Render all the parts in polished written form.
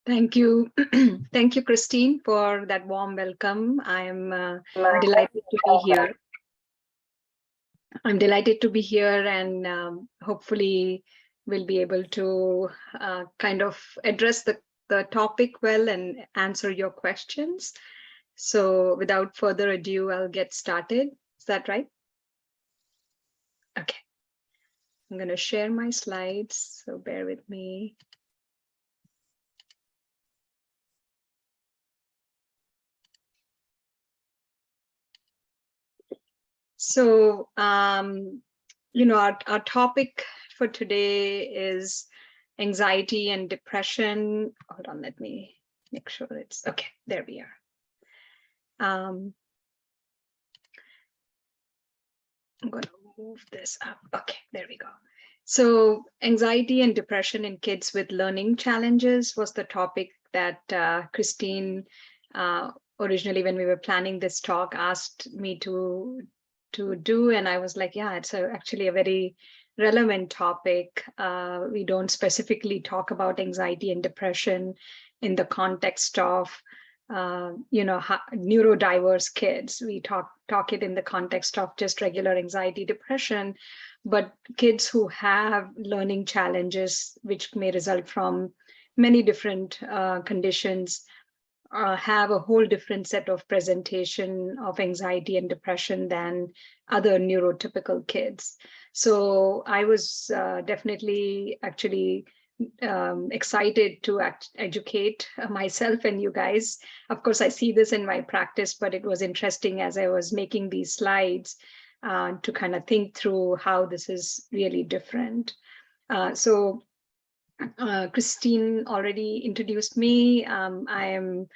Thank you. Thank you, Christine, for that warm welcome. I'm delighted to be here. I'm delighted to be here, and hopefully we'll be able to kind of address the topic well and answer your questions. So without further ado, I'll get started. Is that right? Okay. I'm going to share my slides, so bear with me. So, our topic for today is anxiety and depression. Hold on, let me make sure it's okay. There we are. I'm going to move this up. Okay, there we go. So anxiety and depression in kids with learning challenges was the topic that Christine originally, when we were planning this talk, asked me to do, and I was like, yeah, it's actually a very relevant topic. We don't specifically talk about anxiety and depression in the context of neurodiverse kids. We talk it in the context of just regular anxiety, depression, but kids who have learning challenges, which may result from many different conditions, have a whole different set of presentation of anxiety and depression than other neurotypical kids. So I was definitely actually excited to educate myself and you guys. Of course, I see this in my practice, but it was interesting as I was making these slides to kind of think through how this is really different. Christine already introduced me. I am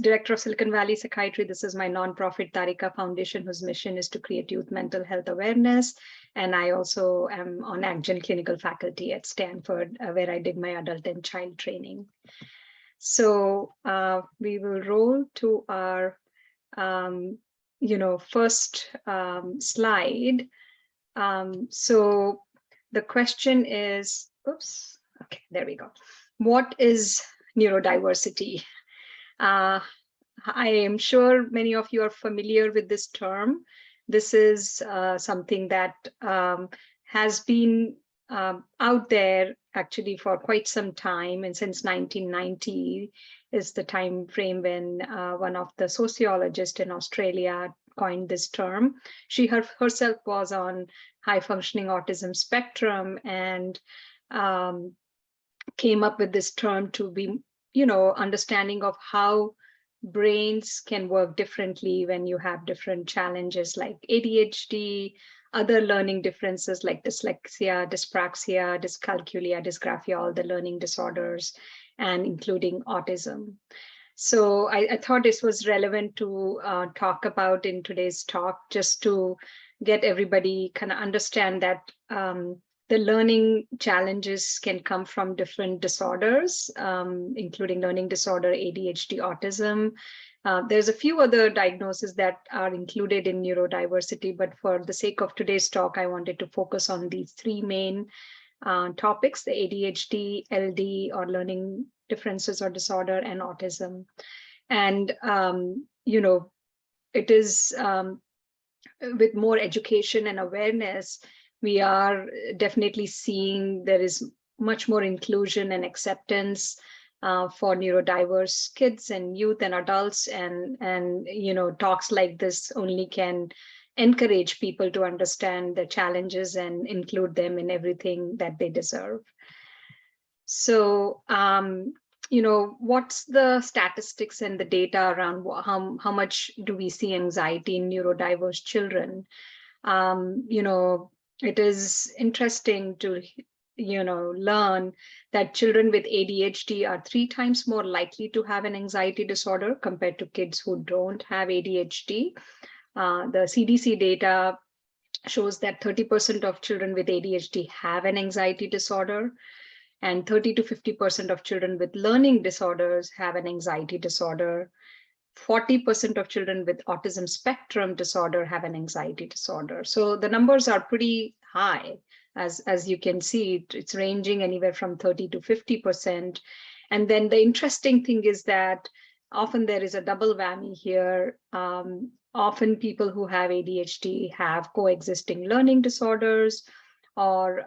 Director of Silicon Valley Psychiatry. This is my nonprofit Tarika Foundation, whose mission is to create youth mental health awareness. And I also am on ACGEN clinical faculty at Stanford, where I did my adult and child training. So we will roll to our, first slide. So the question is, oops. Okay, there we go. What is neurodiversity? I am sure many of you are familiar with this term. This is something that has been out there actually for quite some time, and since 1990 is the time frame when one of the sociologists in Australia coined this term. She herself was on high functioning autism spectrum and came up with this term to be, understanding of how brains can work differently when you have different challenges like ADHD, other learning differences like dyslexia, dyspraxia, dyscalculia, dysgraphia, all the learning disorders, and including autism. So I thought this was relevant to talk about in today's talk, just to get everybody kind of understand that the learning challenges can come from different disorders, including learning disorder, ADHD, autism. There's a few other diagnoses that are included in neurodiversity, but for the sake of today's talk, I wanted to focus on these three main topics: the ADHD, LD, or learning differences or disorder, and autism. And, it is with more education and awareness, we are definitely seeing there is much more inclusion and acceptance for neurodiverse kids and youth and adults, and talks like this only can encourage people to understand the challenges and include them in everything that they deserve. So what's the statistics and the data around how much do we see anxiety in neurodiverse children? It is interesting to learn that children with ADHD are 3 times more likely to have an anxiety disorder compared to kids who don't have ADHD. The CDC data shows that 30% of children with ADHD have an anxiety disorder, and 30 to 50% of children with learning disorders have an anxiety disorder. 40% of children with autism spectrum disorder have an anxiety disorder. So the numbers are pretty high. As you can see, it's ranging anywhere from 30 to 50%. And then the interesting thing is that often there is a double whammy here. Often people who have ADHD have coexisting learning disorders, or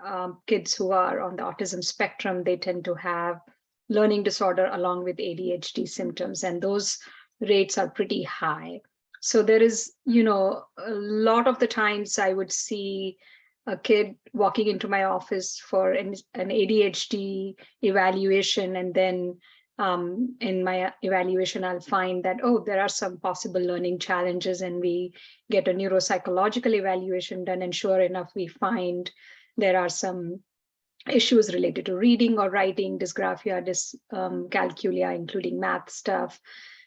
kids who are on the autism spectrum, they tend to have learning disorder along with ADHD symptoms, and those rates are pretty high. So there is, a lot of the times I would see a kid walking into my office for an ADHD evaluation, and then in my evaluation, I'll find that, oh, there are some possible learning challenges, and we get a neuropsychological evaluation done, and sure enough, we find there are some issues related to reading or writing, dysgraphia, dyscalculia, including math stuff.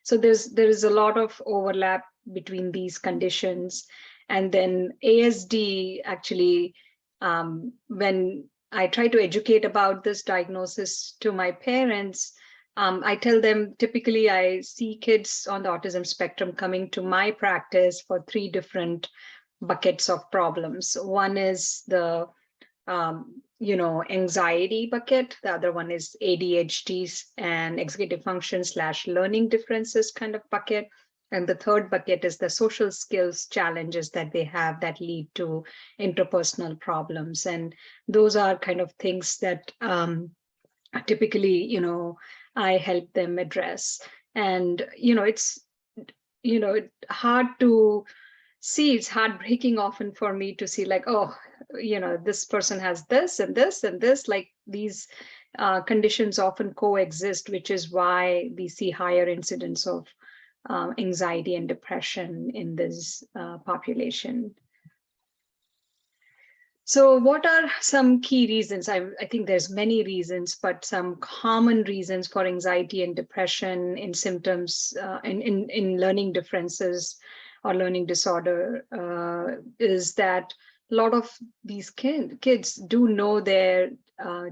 So there is a lot of overlap between these conditions. And then ASD, actually, when I try to educate about this diagnosis to my parents, I tell them typically I see kids on the autism spectrum coming to my practice for 3 different buckets of problems. One is the anxiety bucket. The other one is ADHD and executive function / learning differences kind of bucket. And the third bucket is the social skills challenges that they have that lead to interpersonal problems. And those are kind of things that typically, I help them address. And, it's, hard to see, it's heartbreaking often for me to see like, oh, this person has this and this and this, like these conditions often coexist, which is why we see higher incidence of anxiety and depression in this population. So what are some key reasons? I think there's many reasons, but some common reasons for anxiety and depression in symptoms in learning differences or learning disorder is that a lot of these kids do know their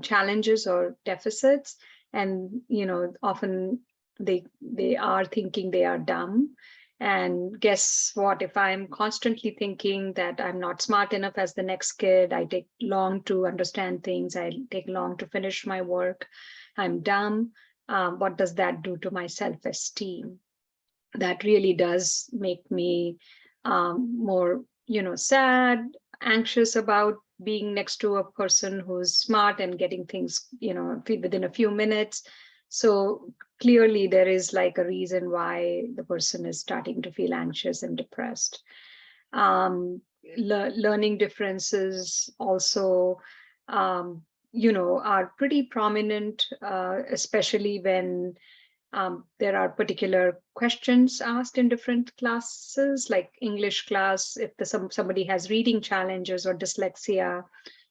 challenges or deficits, and often they are thinking they are dumb. And guess what? If I'm constantly thinking that I'm not smart enough as the next kid, I take long to understand things, I take long to finish my work, I'm dumb, what does that do to my self-esteem? That really does make me more, sad, anxious about being next to a person who's smart and getting things, within a few minutes. So clearly there is like a reason why the person is starting to feel anxious and depressed. Learning differences also, are pretty prominent, especially when there are particular questions asked in different classes, like English class, if somebody has reading challenges or dyslexia,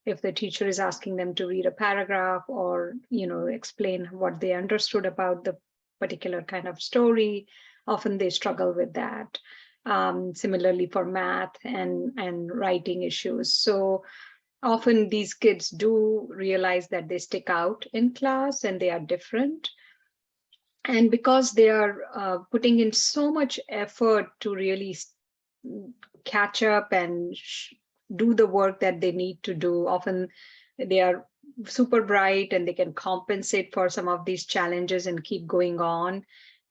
if the teacher is asking them to read a paragraph or explain what they understood about the particular kind of story, often they struggle with that. Similarly for math and writing issues. So often these kids do realize that they stick out in class and they are different. And because they are putting in so much effort to really catch up and do the work that they need to do, often they are super bright and they can compensate for some of these challenges and keep going on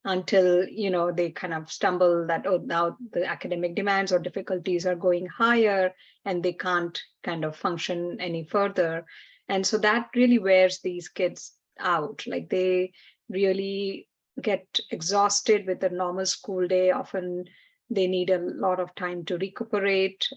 until they kind of stumble that, oh, now the academic demands or difficulties are going higher and they can't kind of function any further. And so that really wears these kids out. Like they really get exhausted with a normal school day. Often they need a lot of time to recuperate.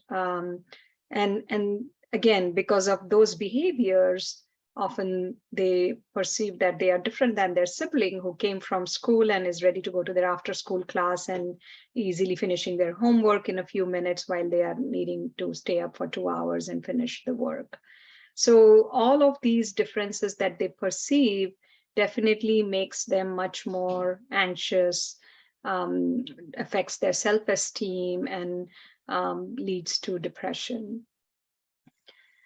And again, because of those behaviors, often they perceive that they are different than their sibling who came from school and is ready to go to their after school class and easily finishing their homework in a few minutes while they are needing to stay up for 2 hours and finish the work. So all of these differences that they perceive definitely makes them much more anxious, affects their self-esteem, and leads to depression.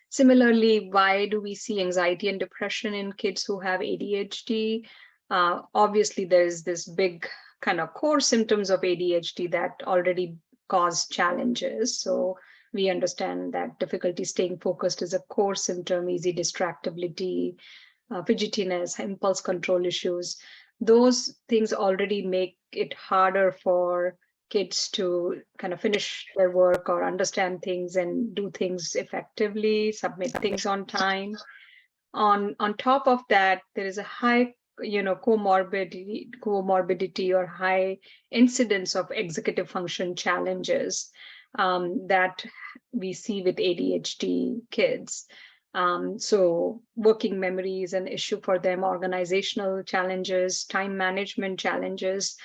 Similarly, why do we see anxiety and depression in kids who have ADHD? Obviously, there's this big kind of core symptoms of ADHD that already cause challenges. So we understand that difficulty staying focused is a core symptom, easy distractibility, fidgetiness, impulse control issues. Those things already make it harder for kids to kind of finish their work or understand things and do things effectively, submit things on time. On top of that, there is a high, comorbidity or high incidence of executive function challenges that we see with ADHD kids. So working memory is an issue for them, organizational challenges, time management challenges.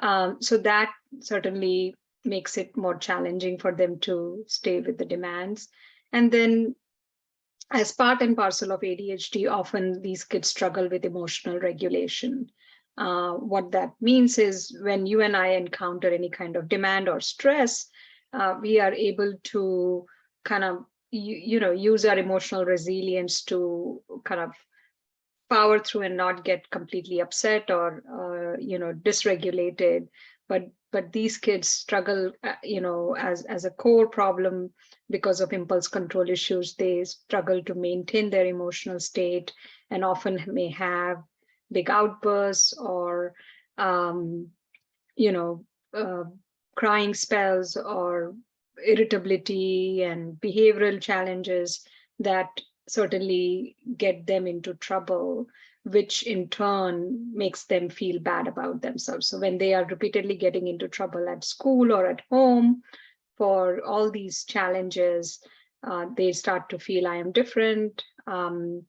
So that certainly makes it more challenging for them to stay with the demands. And then as part and parcel of ADHD, often these kids struggle with emotional regulation. What that means is when you and I encounter any kind of demand or stress, we are able to kind of use our emotional resilience to kind of power through and not get completely upset or dysregulated. But these kids struggle as a core problem because of impulse control issues. They struggle to maintain their emotional state and often may have big outbursts or crying spells or irritability and behavioral challenges that certainly get them into trouble, which in turn makes them feel bad about themselves. So when they are repeatedly getting into trouble at school or at home for all these challenges, they start to feel I am different. And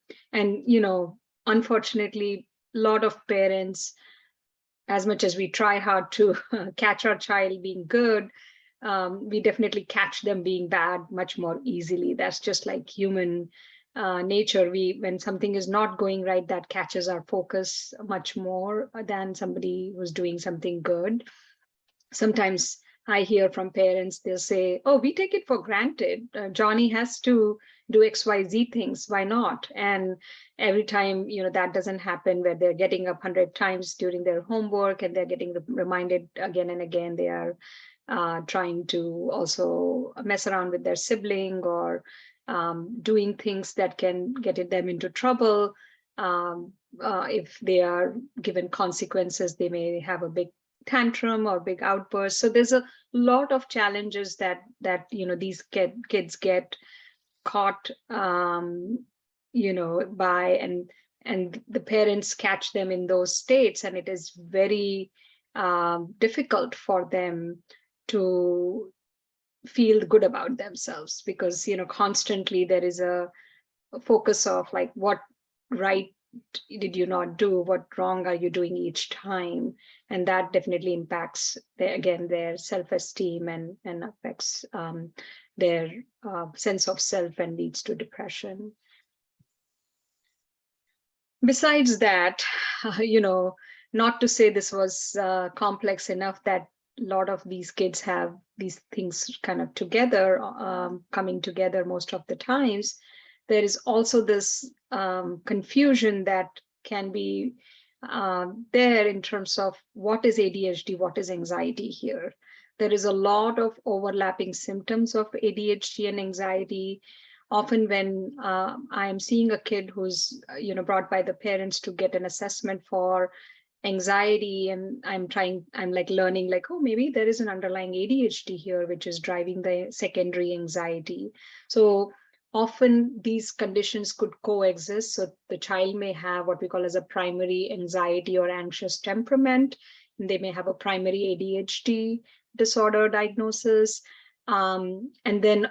unfortunately, a lot of parents, as much as we try hard to catch our child being good, we definitely catch them being bad much more easily. That's just like human nature. When something is not going right, that catches our focus much more than somebody who's doing something good. Sometimes I hear from parents, they'll say, oh, we take it for granted. Johnny has to do XYZ things. Why not? And every time, that doesn't happen, where they're getting up 100 times during their homework and they're getting reminded again and again, they are trying to also mess around with their sibling or doing things that can get them into trouble. If they are given consequences, they may have a big tantrum or big outburst. So there's a lot of challenges that these kids get caught by, and the parents catch them in those states, and it is very difficult for them to feel good about themselves, because constantly there is a focus of like, what right did you not do, what wrong are you doing each time, and that definitely impacts their self-esteem and affects their sense of self and leads to depression. Besides that, not to say this was complex enough that a lot of these kids have these things kind of together, coming together most of the times. There is also this confusion that can be there in terms of what is ADHD, what is anxiety here. There is a lot of overlapping symptoms of ADHD and anxiety. Often when I am seeing a kid who's brought by the parents to get an assessment for anxiety, and I'm like learning like, oh, maybe there is an underlying ADHD here, which is driving the secondary anxiety. So often these conditions could coexist. So the child may have what we call as a primary anxiety or anxious temperament, and they may have a primary ADHD disorder diagnosis. And then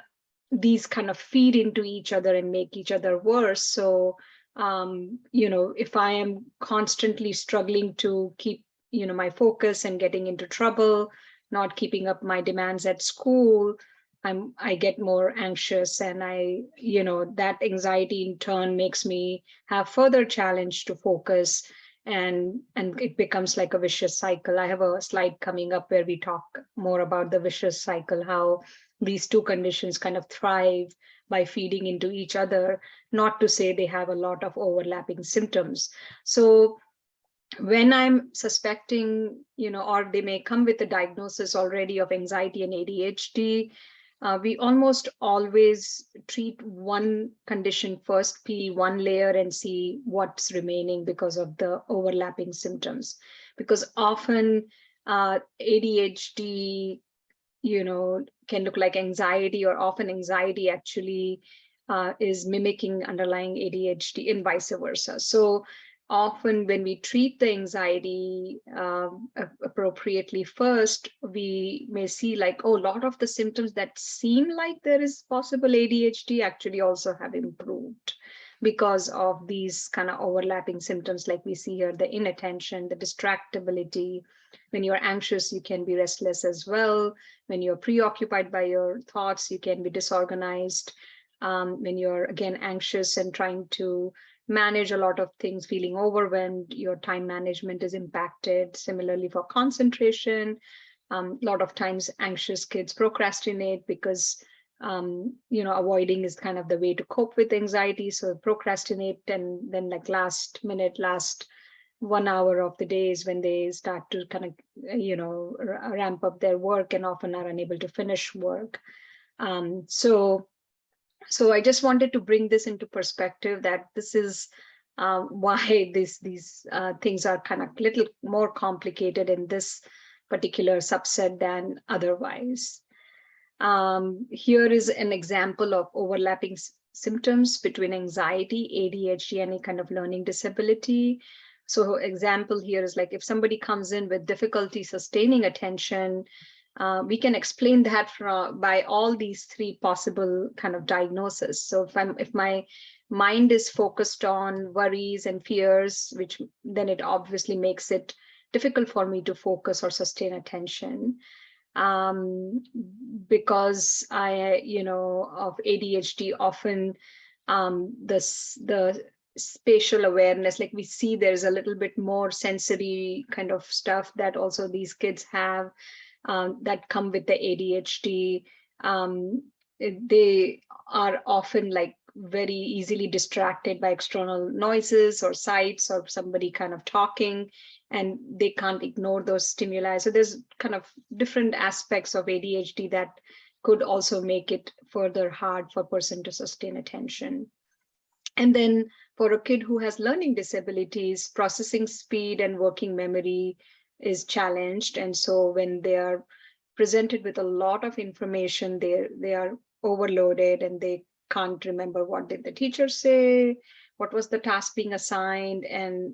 these kind of feed into each other and make each other worse. So if I am constantly struggling to keep, my focus and getting into trouble, not keeping up my demands at school, I get more anxious, and that anxiety in turn makes me have further challenge to focus, and it becomes like a vicious cycle. I have a slide coming up where we talk more about the vicious cycle, how these two conditions kind of thrive by feeding into each other, not to say they have a lot of overlapping symptoms. So when I'm suspecting, or they may come with a diagnosis already of anxiety and ADHD, we almost always treat one condition first, peel one layer and see what's remaining because of the overlapping symptoms. Because often ADHD, can look like anxiety, or often anxiety actually is mimicking underlying ADHD and vice versa. So often when we treat the anxiety appropriately first, we may see like, oh, a lot of the symptoms that seem like there is possible ADHD actually also have improved because of these kind of overlapping symptoms like we see here, the inattention, the distractibility. When you're anxious, you can be restless as well. When you're preoccupied by your thoughts, you can be disorganized. When you're, again, anxious and trying to manage a lot of things, feeling overwhelmed, your time management is impacted. Similarly, for concentration, a lot of times anxious kids procrastinate because avoiding is kind of the way to cope with anxiety. So procrastinate, and then like last 1 hour of the day is when they start to kind of ramp up their work and often are unable to finish work. So I just wanted to bring this into perspective, that this is why these things are kind of a little more complicated in this particular subset than otherwise. Here is an example of overlapping symptoms between anxiety, ADHD, any kind of learning disability. So example here is like if somebody comes in with difficulty sustaining attention, we can explain that by all these three possible kind of diagnoses. So if my mind is focused on worries and fears, then it obviously makes it difficult for me to focus or sustain attention. Because of ADHD, often the spatial awareness, like we see there's a little bit more sensory kind of stuff that also these kids have that come with the ADHD. They are often like very easily distracted by external noises or sights or somebody kind of talking, and they can't ignore those stimuli. So there's kind of different aspects of ADHD that could also make it further hard for a person to sustain attention. And then for a kid who has learning disabilities, processing speed and working memory is challenged. And so when they are presented with a lot of information, they are overloaded and they can't remember what did the teacher say, what was the task being assigned, and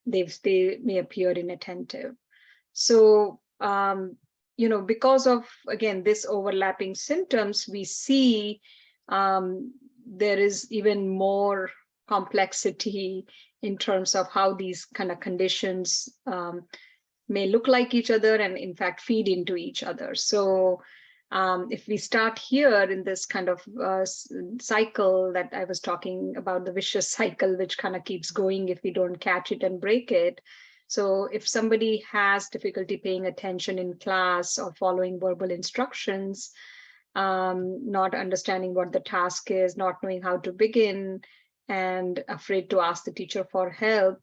they may appear inattentive. So because of, again, this overlapping symptoms, we see there is even more complexity in terms of how these kind of conditions may look like each other and in fact feed into each other. So if we start here in this kind of cycle that I was talking about, the vicious cycle, which kind of keeps going if we don't catch it and break it. So if somebody has difficulty paying attention in class or following verbal instructions, not understanding what the task is, not knowing how to begin, and afraid to ask the teacher for help,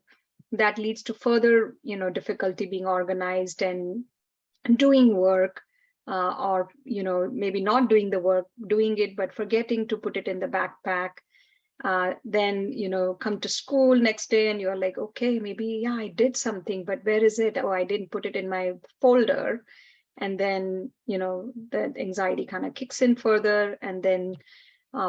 that leads to further, difficulty being organized and doing work, or, maybe not doing the work, doing it, but forgetting to put it in the backpack. Then, come to school next day and you're like, okay, maybe, yeah, I did something, but where is it? Oh, I didn't put it in my folder. And then, the anxiety kind of kicks in further and then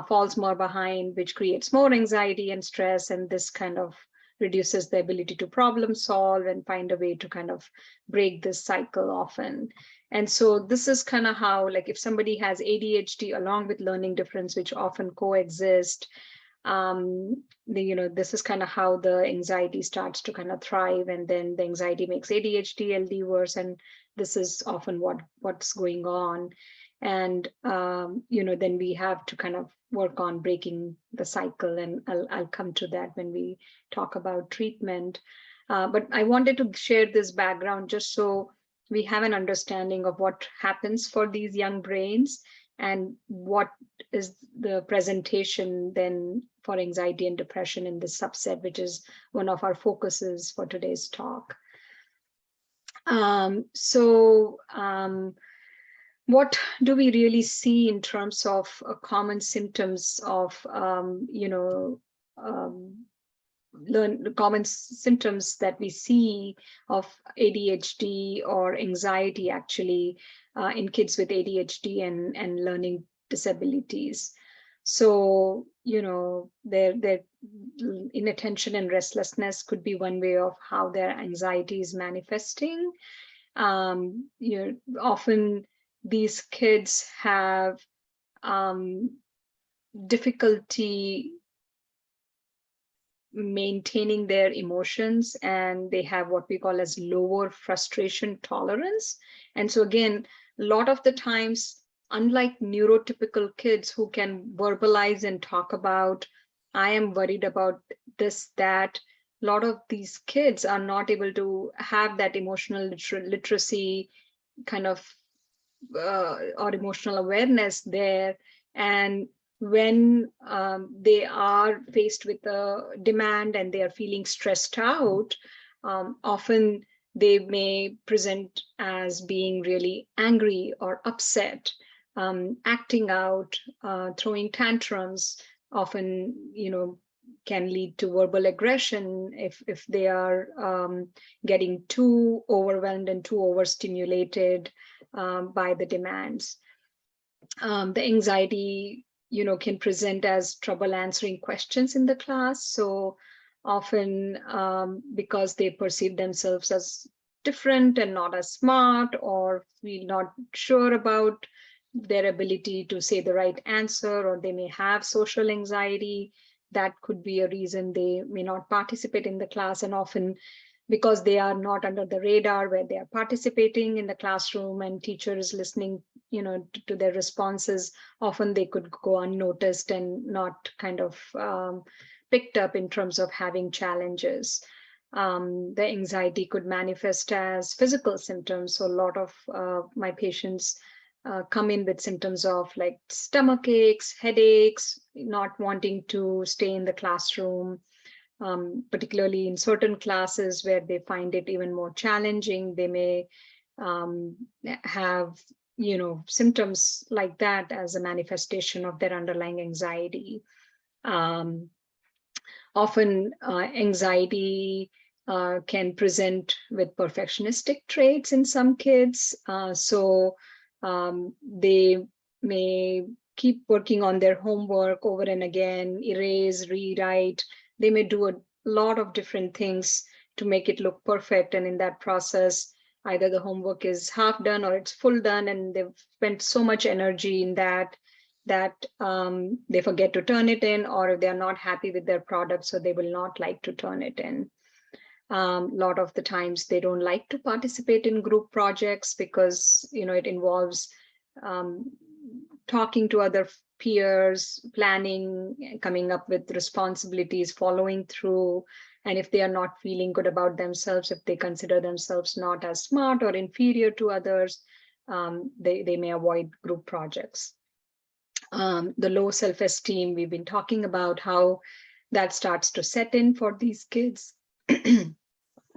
falls more behind, which creates more anxiety and stress. And this kind of reduces the ability to problem solve and find a way to kind of break this cycle often. And so this is kind of how, like, if somebody has ADHD along with learning difference, which often coexist, this is kind of how the anxiety starts to kind of thrive, and then the anxiety makes ADHD, LD worse, and this is often what's going on. And then we have to kind of work on breaking the cycle, and I'll come to that when we talk about treatment. But I wanted to share this background just so we have an understanding of what happens for these young brains and what is the presentation then for anxiety and depression in this subset, which is one of our focuses for today's talk. what do we really see in terms of common symptoms of, um, learn common symptoms that we see of ADHD or anxiety actually in kids with ADHD and learning disabilities. So, their inattention and restlessness could be one way of how their anxiety is manifesting. Often these kids have um, difficulty maintaining their emotions, and they have what we call as lower frustration tolerance. And so again, a lot of the times, unlike neurotypical kids who can verbalize and talk about, I am worried about this, that, a lot of these kids are not able to have that emotional literacy kind of or emotional awareness there. And when they are faced with a demand and they are feeling stressed out, often they may present as being really angry or upset, acting out, throwing tantrums, often, can lead to verbal aggression if they are getting too overwhelmed and too overstimulated by the demands. The anxiety, can present as trouble answering questions in the class. So often, because they perceive themselves as different and not as smart, or feel not sure about their ability to say the right answer, or they may have social anxiety, that could be a reason they may not participate in the class. And often, because they are not under the radar where they are participating in the classroom and teacher is listening, to their responses, often they could go unnoticed and not kind of picked up in terms of having challenges. The anxiety could manifest as physical symptoms. So a lot of my patients come in with symptoms of like stomach aches, headaches, not wanting to stay in the classroom, particularly in certain classes where they find it even more challenging. They may have, symptoms like that as a manifestation of their underlying anxiety. Often anxiety can present with perfectionistic traits in some kids. So they may keep working on their homework over and again, erase, rewrite. They may do a lot of different things to make it look perfect. And in that process, either the homework is half done or it's full done, and they've spent so much energy in that they forget to turn it in, or if they're not happy with their product, so they will not like to turn it in. A lot of the times they don't like to participate in group projects because it involves talking to other peers, planning, coming up with responsibilities, following through. And if they are not feeling good about themselves, if they consider themselves not as smart or inferior to others, they may avoid group projects. The low self-esteem, we've been talking about how that starts to set in for these kids.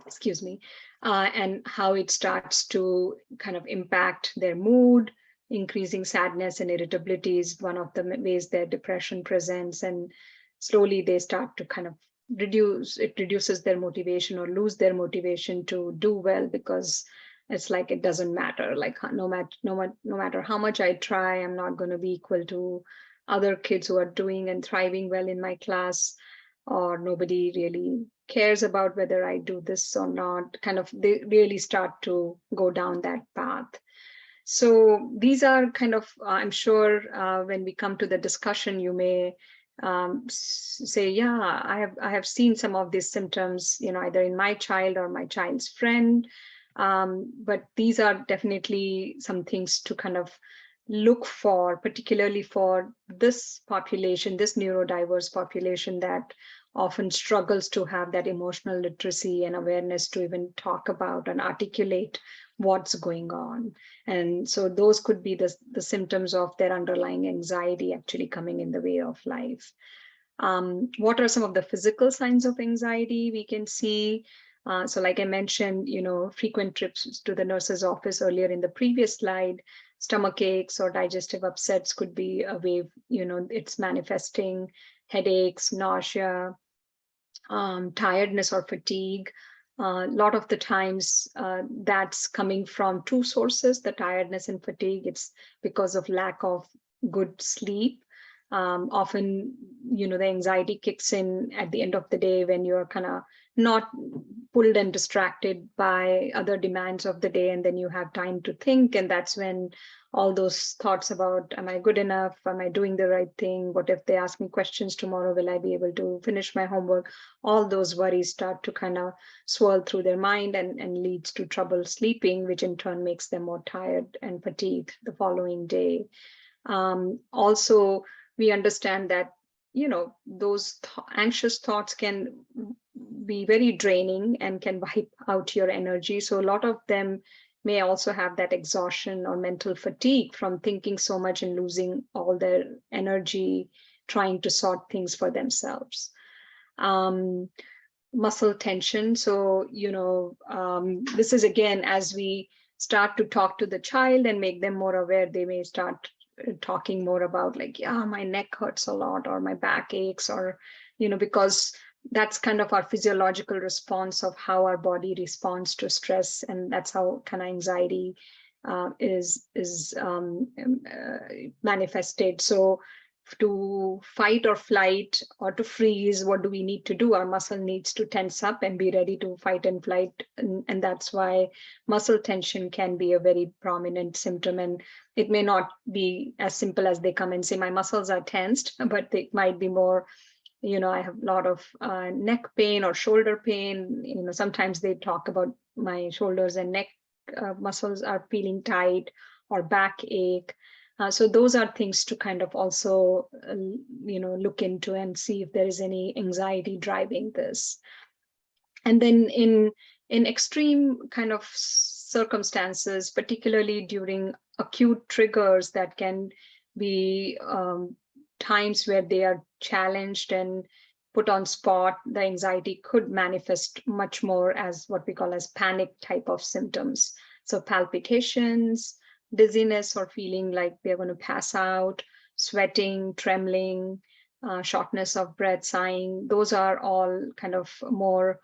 Excuse me, and how it starts to kind of impact their mood. Increasing sadness and irritability is one of the ways their depression presents, and slowly they start to kind of reduces their motivation or lose their motivation to do well, because it's like it doesn't matter, like no matter how much I try, I'm not going to be equal to other kids who are doing and thriving well in my class, or nobody really cares about whether I do this or not. Kind of they really start to go down that path. So these are kind of, I'm sure when we come to the discussion, you may say, yeah, I have seen some of these symptoms, either in my child or my child's friend. But these are definitely some things to kind of look for, particularly for this population, this neurodiverse population that often struggles to have that emotional literacy and awareness to even talk about and articulate what's going on. And so those could be the symptoms of their underlying anxiety actually coming in the way of life. What are some of the physical signs of anxiety we can see? So like I mentioned, frequent trips to the nurse's office earlier in the previous slide. stomach aches or digestive upsets could be a way, it's manifesting. Headaches, nausea, tiredness or fatigue. A lot of the times that's coming from two sources, the tiredness and fatigue. It's because of lack of good sleep. Often, the anxiety kicks in at the end of the day when you're kind of not pulled and distracted by other demands of the day, and then you have time to think, and that's when all those thoughts about, am I good enough, am I doing the right thing, what if they ask me questions tomorrow, will I be able to finish my homework, all those worries start to kind of swirl through their mind and leads to trouble sleeping, which in turn makes them more tired and fatigued the following day. Also, we understand that those anxious thoughts can be very draining and can wipe out your energy. So a lot of them may also have that exhaustion or mental fatigue from thinking so much and losing all their energy trying to sort things for themselves. Muscle tension. So, this is again, as we start to talk to the child and make them more aware, they may start talking more about like, yeah, my neck hurts a lot, or my back aches, or, because that's kind of our physiological response of how our body responds to stress. And that's how kind of anxiety is manifested. So to fight or flight or to freeze, what do we need to do? Our muscle needs to tense up and be ready to fight and flight. And that's why muscle tension can be a very prominent symptom. And it may not be as simple as they come and say, my muscles are tensed, but it might be more, I have a lot of neck pain or shoulder pain. Sometimes they talk about my shoulders and neck muscles are feeling tight, or backache. So those are things to kind of also, look into and see if there is any anxiety driving this. And then in extreme kind of circumstances, particularly during acute triggers that can be times where they are challenged and put on spot, the anxiety could manifest much more as what we call as panic type of symptoms. So palpitations, dizziness or feeling like they're going to pass out, sweating, trembling, shortness of breath, sighing. Those are all kind of more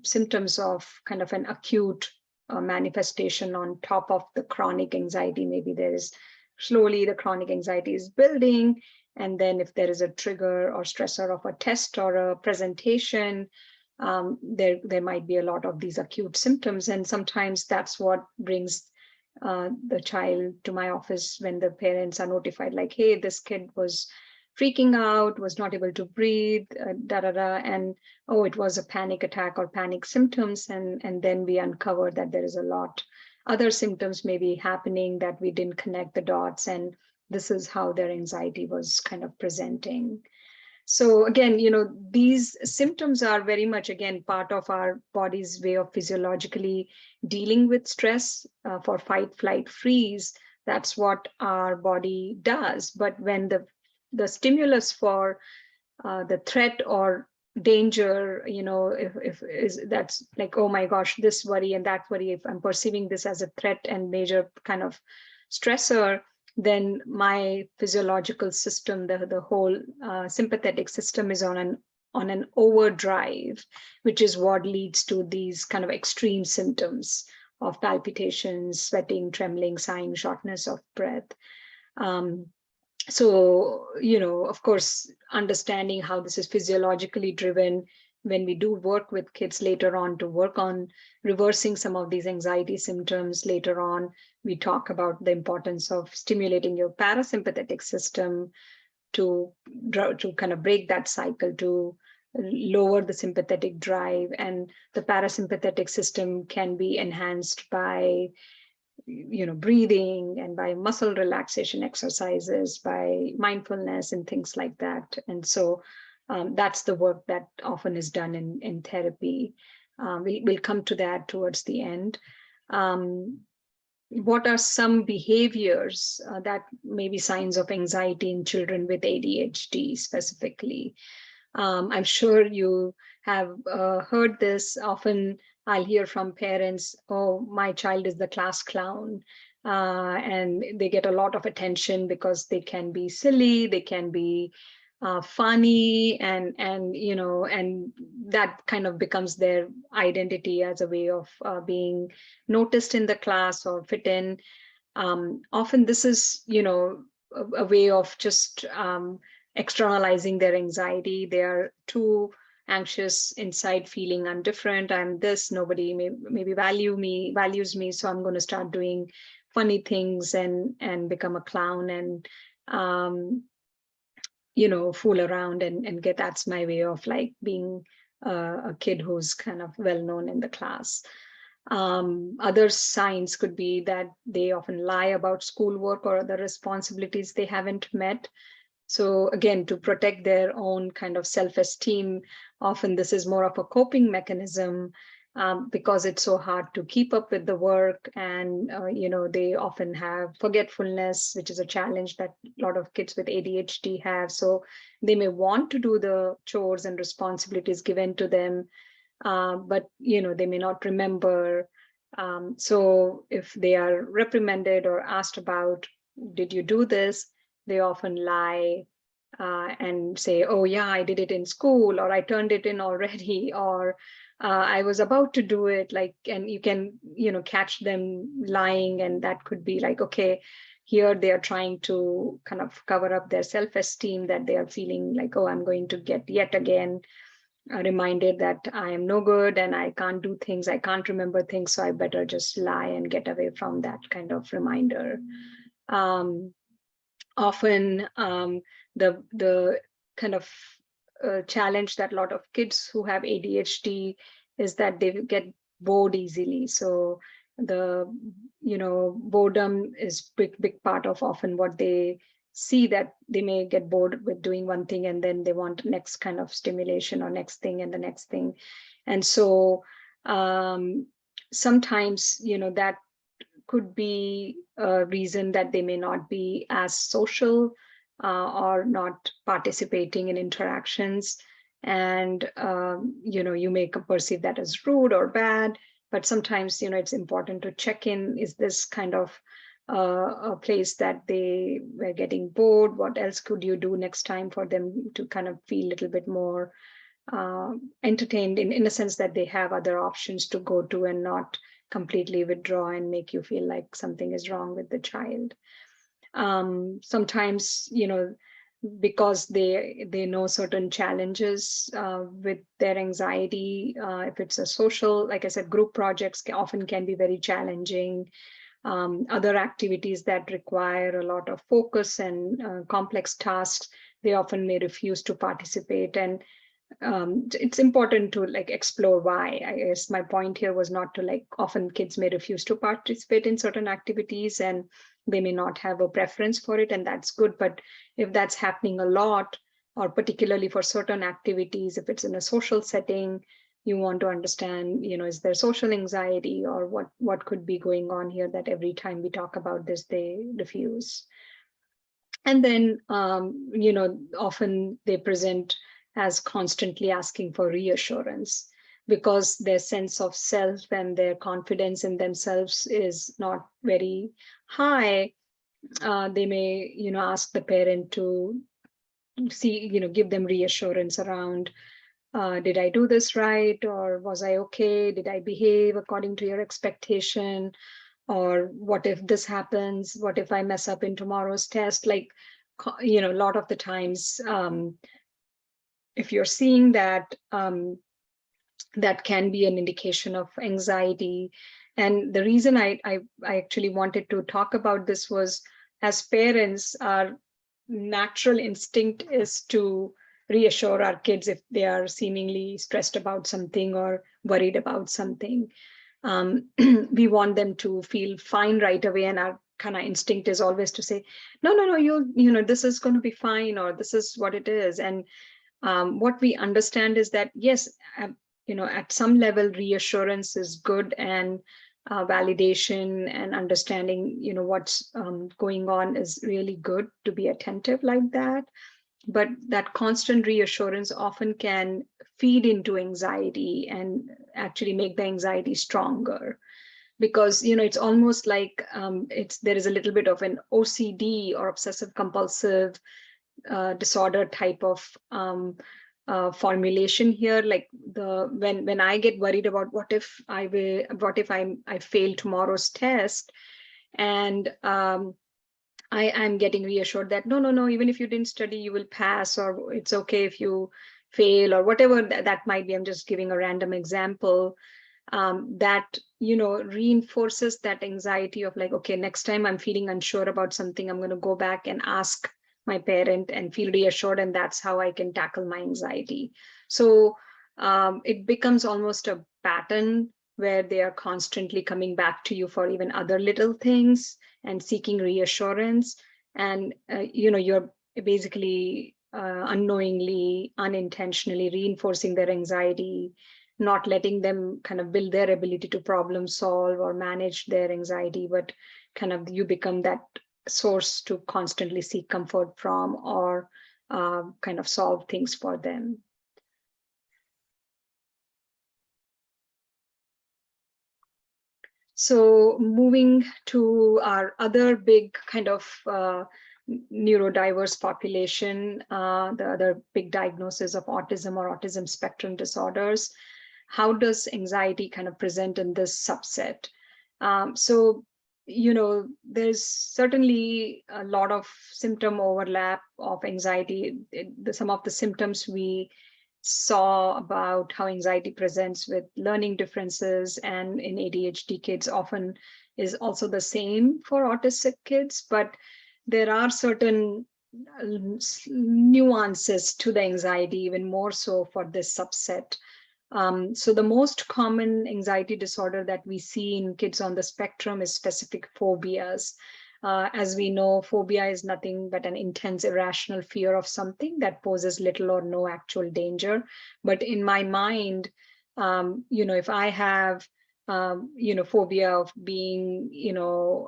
symptoms of kind of an acute manifestation on top of the chronic anxiety. Maybe there is slowly the chronic anxiety is building. And then if there is a trigger or stressor of a test or a presentation, there might be a lot of these acute symptoms. And sometimes that's what brings the child to my office when the parents are notified, like, hey, this kid was freaking out, was not able to breathe, and oh, it was a panic attack or panic symptoms. And then we uncover that there is a lot other symptoms may be happening that we didn't connect the dots, and this is how their anxiety was kind of presenting. So again, these symptoms are very much, again, part of our body's way of physiologically dealing with stress. For fight, flight, freeze, that's what our body does. But when the stimulus for the threat or danger, if is that's like, oh my gosh, this worry and that worry, if I'm perceiving this as a threat and major kind of stressor, then my physiological system, the whole sympathetic system is on an overdrive, which is what leads to these kind of extreme symptoms of palpitations, sweating, trembling, sighing, shortness of breath. So, of course, understanding how this is physiologically driven, when we do work with kids later on to work on reversing some of these anxiety symptoms later on, we talk about the importance of stimulating your parasympathetic system to kind of break that cycle, to lower the sympathetic drive. And the parasympathetic system can be enhanced by breathing and by muscle relaxation exercises, by mindfulness and things like that. And so that's the work that often is done in therapy. We'll come to that towards the end. What are some behaviors that may be signs of anxiety in children with ADHD specifically? I'm sure you have heard this. Often I'll hear from parents, oh, my child is the class clown. and they get a lot of attention because they can be silly, they can be funny, and and that kind of becomes their identity as a way of being noticed in the class or fit in. Often this is, a way of just externalizing their anxiety. They are too anxious inside, feeling I'm different, I'm this, nobody maybe values me, so I'm going to start doing funny things and become a clown and um, fool around and get, that's my way of like being a kid who's kind of well known in the class. Other signs could be that they often lie about schoolwork or other responsibilities they haven't met. So again, to protect their own kind of self-esteem, often this is more of a coping mechanism, because it's so hard to keep up with the work. And, they often have forgetfulness, which is a challenge that a lot of kids with ADHD have. So they may want to do the chores and responsibilities given to them, but, they may not remember. So if they are reprimanded or asked about, did you do this? They often lie and say, oh yeah, I did it in school, or I turned it in already, or I was about to do it. Like, and you can, catch them lying, and that could be like, okay, here they are trying to kind of cover up their self-esteem, that they are feeling like, oh, I'm going to get yet again reminded that I am no good and I can't do things, I can't remember things, so I better just lie and get away from that kind of reminder. Often the kind of challenge that a lot of kids who have ADHD is that they get bored easily. So the boredom is big part of often what they see, that they may get bored with doing one thing and then they want next kind of stimulation or next thing and the next thing. And so sometimes that could be a reason that they may not be as social or not participating in interactions. And, you may perceive that as rude or bad, but sometimes, it's important to check in. Is this kind of a place that they were getting bored? What else could you do next time for them to kind of feel a little bit more entertained, in a sense that they have other options to go to and not completely withdraw and make you feel like something is wrong with the child. Sometimes, because they know certain challenges with their anxiety, if it's a social, like I said, group projects often can be very challenging. Other activities that require a lot of focus and complex tasks, they often may refuse to participate. And it's important to like explore why. I guess my point here was not to like, often kids may refuse to participate in certain activities and they may not have a preference for it, and that's good. But if that's happening a lot, or particularly for certain activities, if it's in a social setting, you want to understand, is there social anxiety, or what could be going on here that every time we talk about this, they refuse. And then, often they present as constantly asking for reassurance, because their sense of self and their confidence in themselves is not very high. They may, ask the parent to see, give them reassurance around, did I do this right? Or was I okay? Did I behave according to your expectation? Or what if this happens? What if I mess up in tomorrow's test? Like, a lot of the times, if you're seeing that, that can be an indication of anxiety. And the reason I actually wanted to talk about this was, as parents, our natural instinct is to reassure our kids if they are seemingly stressed about something or worried about something. We want them to feel fine right away, and our kind of instinct is always to say, no, this is going to be fine, or this is what it is. And what we understand is that, yes, at some level, reassurance is good, and validation and understanding, what's going on is really good, to be attentive like that. But that constant reassurance often can feed into anxiety and actually make the anxiety stronger. because it's almost like there is a little bit of an OCD or obsessive compulsive disorder type of formulation here. Like when I get worried about what if I fail tomorrow's test, and I'm getting reassured that no, even if you didn't study, you will pass, or it's okay if you fail, or whatever that might be. I'm just giving a random example. That reinforces that anxiety of like, okay, next time I'm feeling unsure about something, I'm going to go back and ask my parent and feel reassured, and that's how I can tackle my anxiety. So it becomes almost a pattern where they are constantly coming back to you for even other little things and seeking reassurance. And you're basically unknowingly, unintentionally reinforcing their anxiety, not letting them kind of build their ability to problem solve or manage their anxiety, but kind of you become that source to constantly seek comfort from, or kind of solve things for them. So moving to our other big kind of neurodiverse population, the other big diagnosis of autism or autism spectrum disorders. How does anxiety kind of present in this subset? So, there's certainly a lot of symptom overlap of anxiety. Some of the symptoms we saw about how anxiety presents with learning differences and in ADHD kids often is also the same for autistic kids, but there are certain nuances to the anxiety, even more so for this subset. So the most common anxiety disorder that we see in kids on the spectrum is specific phobias. As we know, phobia is nothing but an intense, irrational fear of something that poses little or no actual danger. But in my mind, if I have, phobia of being,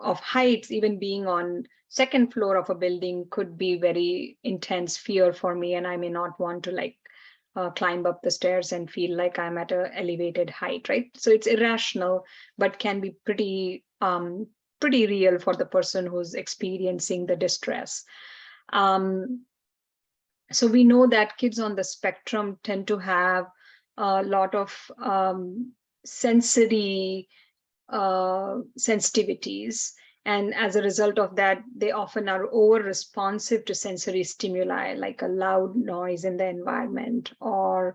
of heights, even being on second floor of a building could be very intense fear for me, and I may not want to like climb up the stairs and feel like I'm at an elevated height, right? So it's irrational, but can be pretty real for the person who's experiencing the distress. So we know that kids on the spectrum tend to have a lot of sensory sensitivities. And as a result of that, they often are over responsive to sensory stimuli, like a loud noise in the environment, or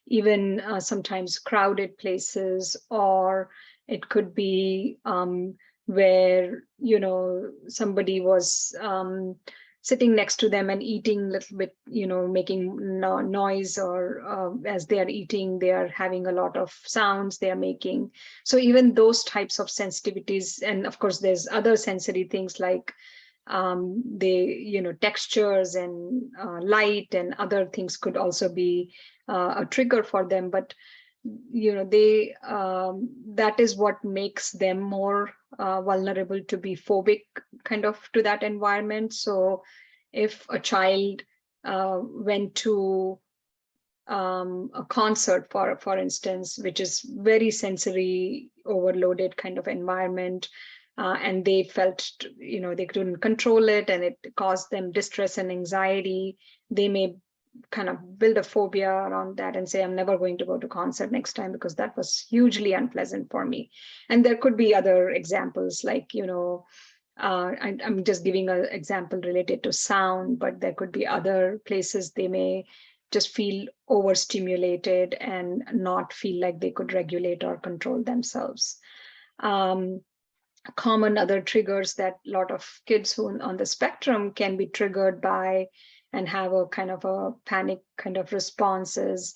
even sometimes crowded places, or it could be where, somebody was sitting next to them and eating a little bit, making noise, or as they are eating, they are having a lot of sounds they are making. So even those types of sensitivities, and of course, there's other sensory things like textures and light and other things could also be a trigger for them. But that is what makes them more vulnerable to be phobic kind of to that environment. So if a child went to a concert, for instance, which is very sensory overloaded kind of environment, and they felt they couldn't control it and it caused them distress and anxiety, they may kind of build a phobia around that and say, I'm never going to go to concert next time because that was hugely unpleasant for me. And there could be other examples like, I'm just giving an example related to sound, but there could be other places they may just feel overstimulated and not feel like they could regulate or control themselves. Common other triggers that a lot of kids who on the spectrum can be triggered by and have a kind of a panic kind of responses,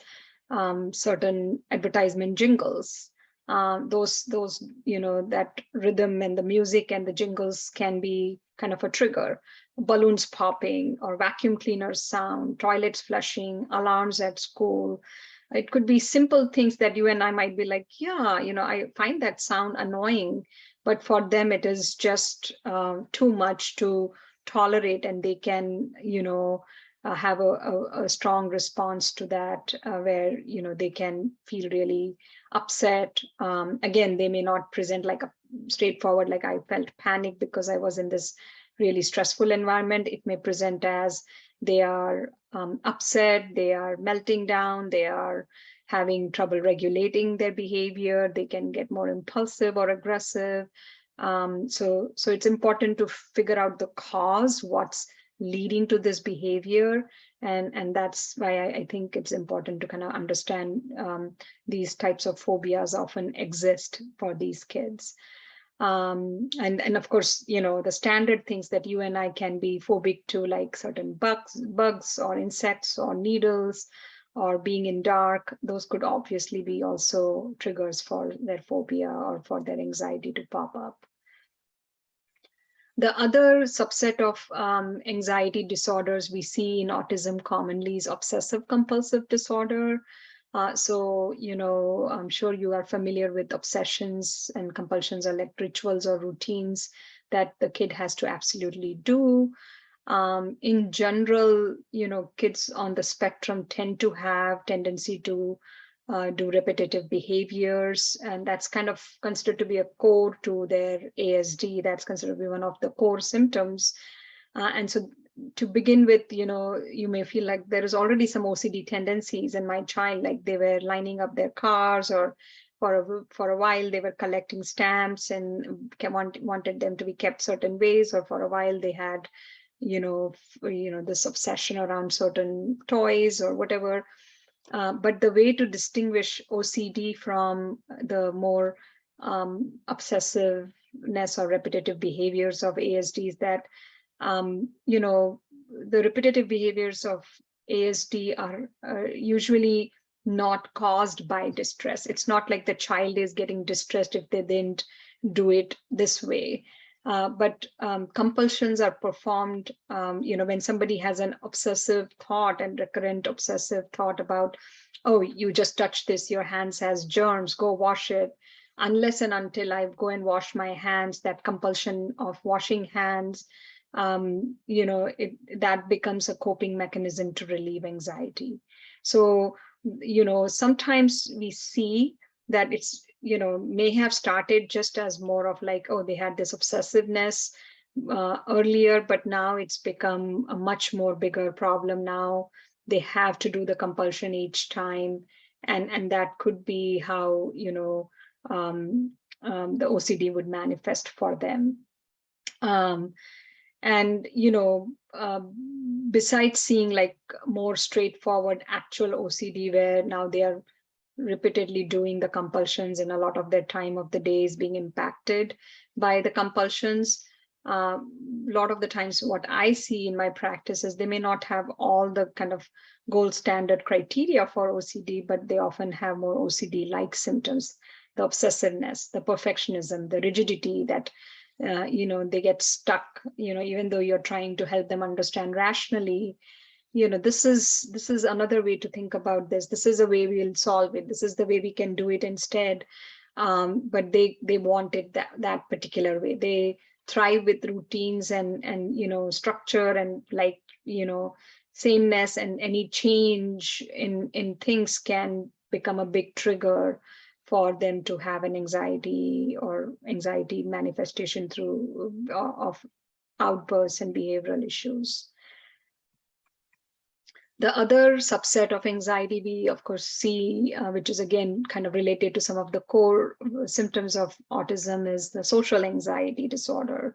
certain advertisement jingles. Those that rhythm and the music and the jingles can be kind of a trigger. Balloons popping or vacuum cleaner sound, toilets flushing, alarms at school. It could be simple things that you and I might be like, yeah, I find that sound annoying, but for them it is just too much to tolerate, and they can have a strong response to that, where they can feel really upset. Again, they may not present like straightforward, like I felt panic because I was in this really stressful environment. It may present as they are upset, they are melting down, they are having trouble regulating their behavior, they can get more impulsive or aggressive. So it's important to figure out the cause, what's leading to this behavior. And that's why I think it's important to kind of understand these types of phobias often exist for these kids. And of course, the standard things that you and I can be phobic to, like certain bugs or insects or needles or being in dark, those could obviously be also triggers for their phobia or for their anxiety to pop up. The other subset of anxiety disorders we see in autism commonly is obsessive compulsive disorder. So, I'm sure you are familiar with obsessions and compulsions are like rituals or routines that the kid has to absolutely do. In general, kids on the spectrum tend to have tendency to do repetitive behaviors, and that's kind of considered to be a core to their ASD. That's considered to be one of the core symptoms. And so to begin with, you may feel like there is already some OCD tendencies in my child, like they were lining up their cars, or for a while they were collecting stamps and wanted them to be kept certain ways, or for a while they had this obsession around certain toys or whatever. But the way to distinguish OCD from the more obsessiveness or repetitive behaviors of ASD is that, the repetitive behaviors of ASD are usually not caused by distress. It's not like the child is getting distressed if they didn't do it this way. But compulsions are performed, when somebody has an obsessive thought and recurrent obsessive thought about, oh, you just touched this, your hands has germs, go wash it. Unless and until I go and wash my hands, that compulsion of washing hands, that becomes a coping mechanism to relieve anxiety. So, sometimes we see that it's may have started just as more of like, oh, they had this obsessiveness earlier, but now it's become a much more bigger problem. Now they have to do the compulsion each time, and that could be how the OCD would manifest for them. And besides seeing like more straightforward actual OCD where now they are repeatedly doing the compulsions and a lot of their time of the day is being impacted by the compulsions. A lot of the times what I see in my practice is they may not have all the kind of gold standard criteria for OCD, but they often have more OCD-like symptoms, the obsessiveness, the perfectionism, the rigidity that they get stuck, even though you're trying to help them understand rationally. This is another way to think about this. This is a way we'll solve it. This is the way we can do it instead. But they want it that particular way. They thrive with routines and structure and sameness, and any change in things can become a big trigger for them to have an anxiety manifestation through of outbursts and behavioral issues. The other subset of anxiety we, of course, see, which is again kind of related to some of the core symptoms of autism, is the social anxiety disorder.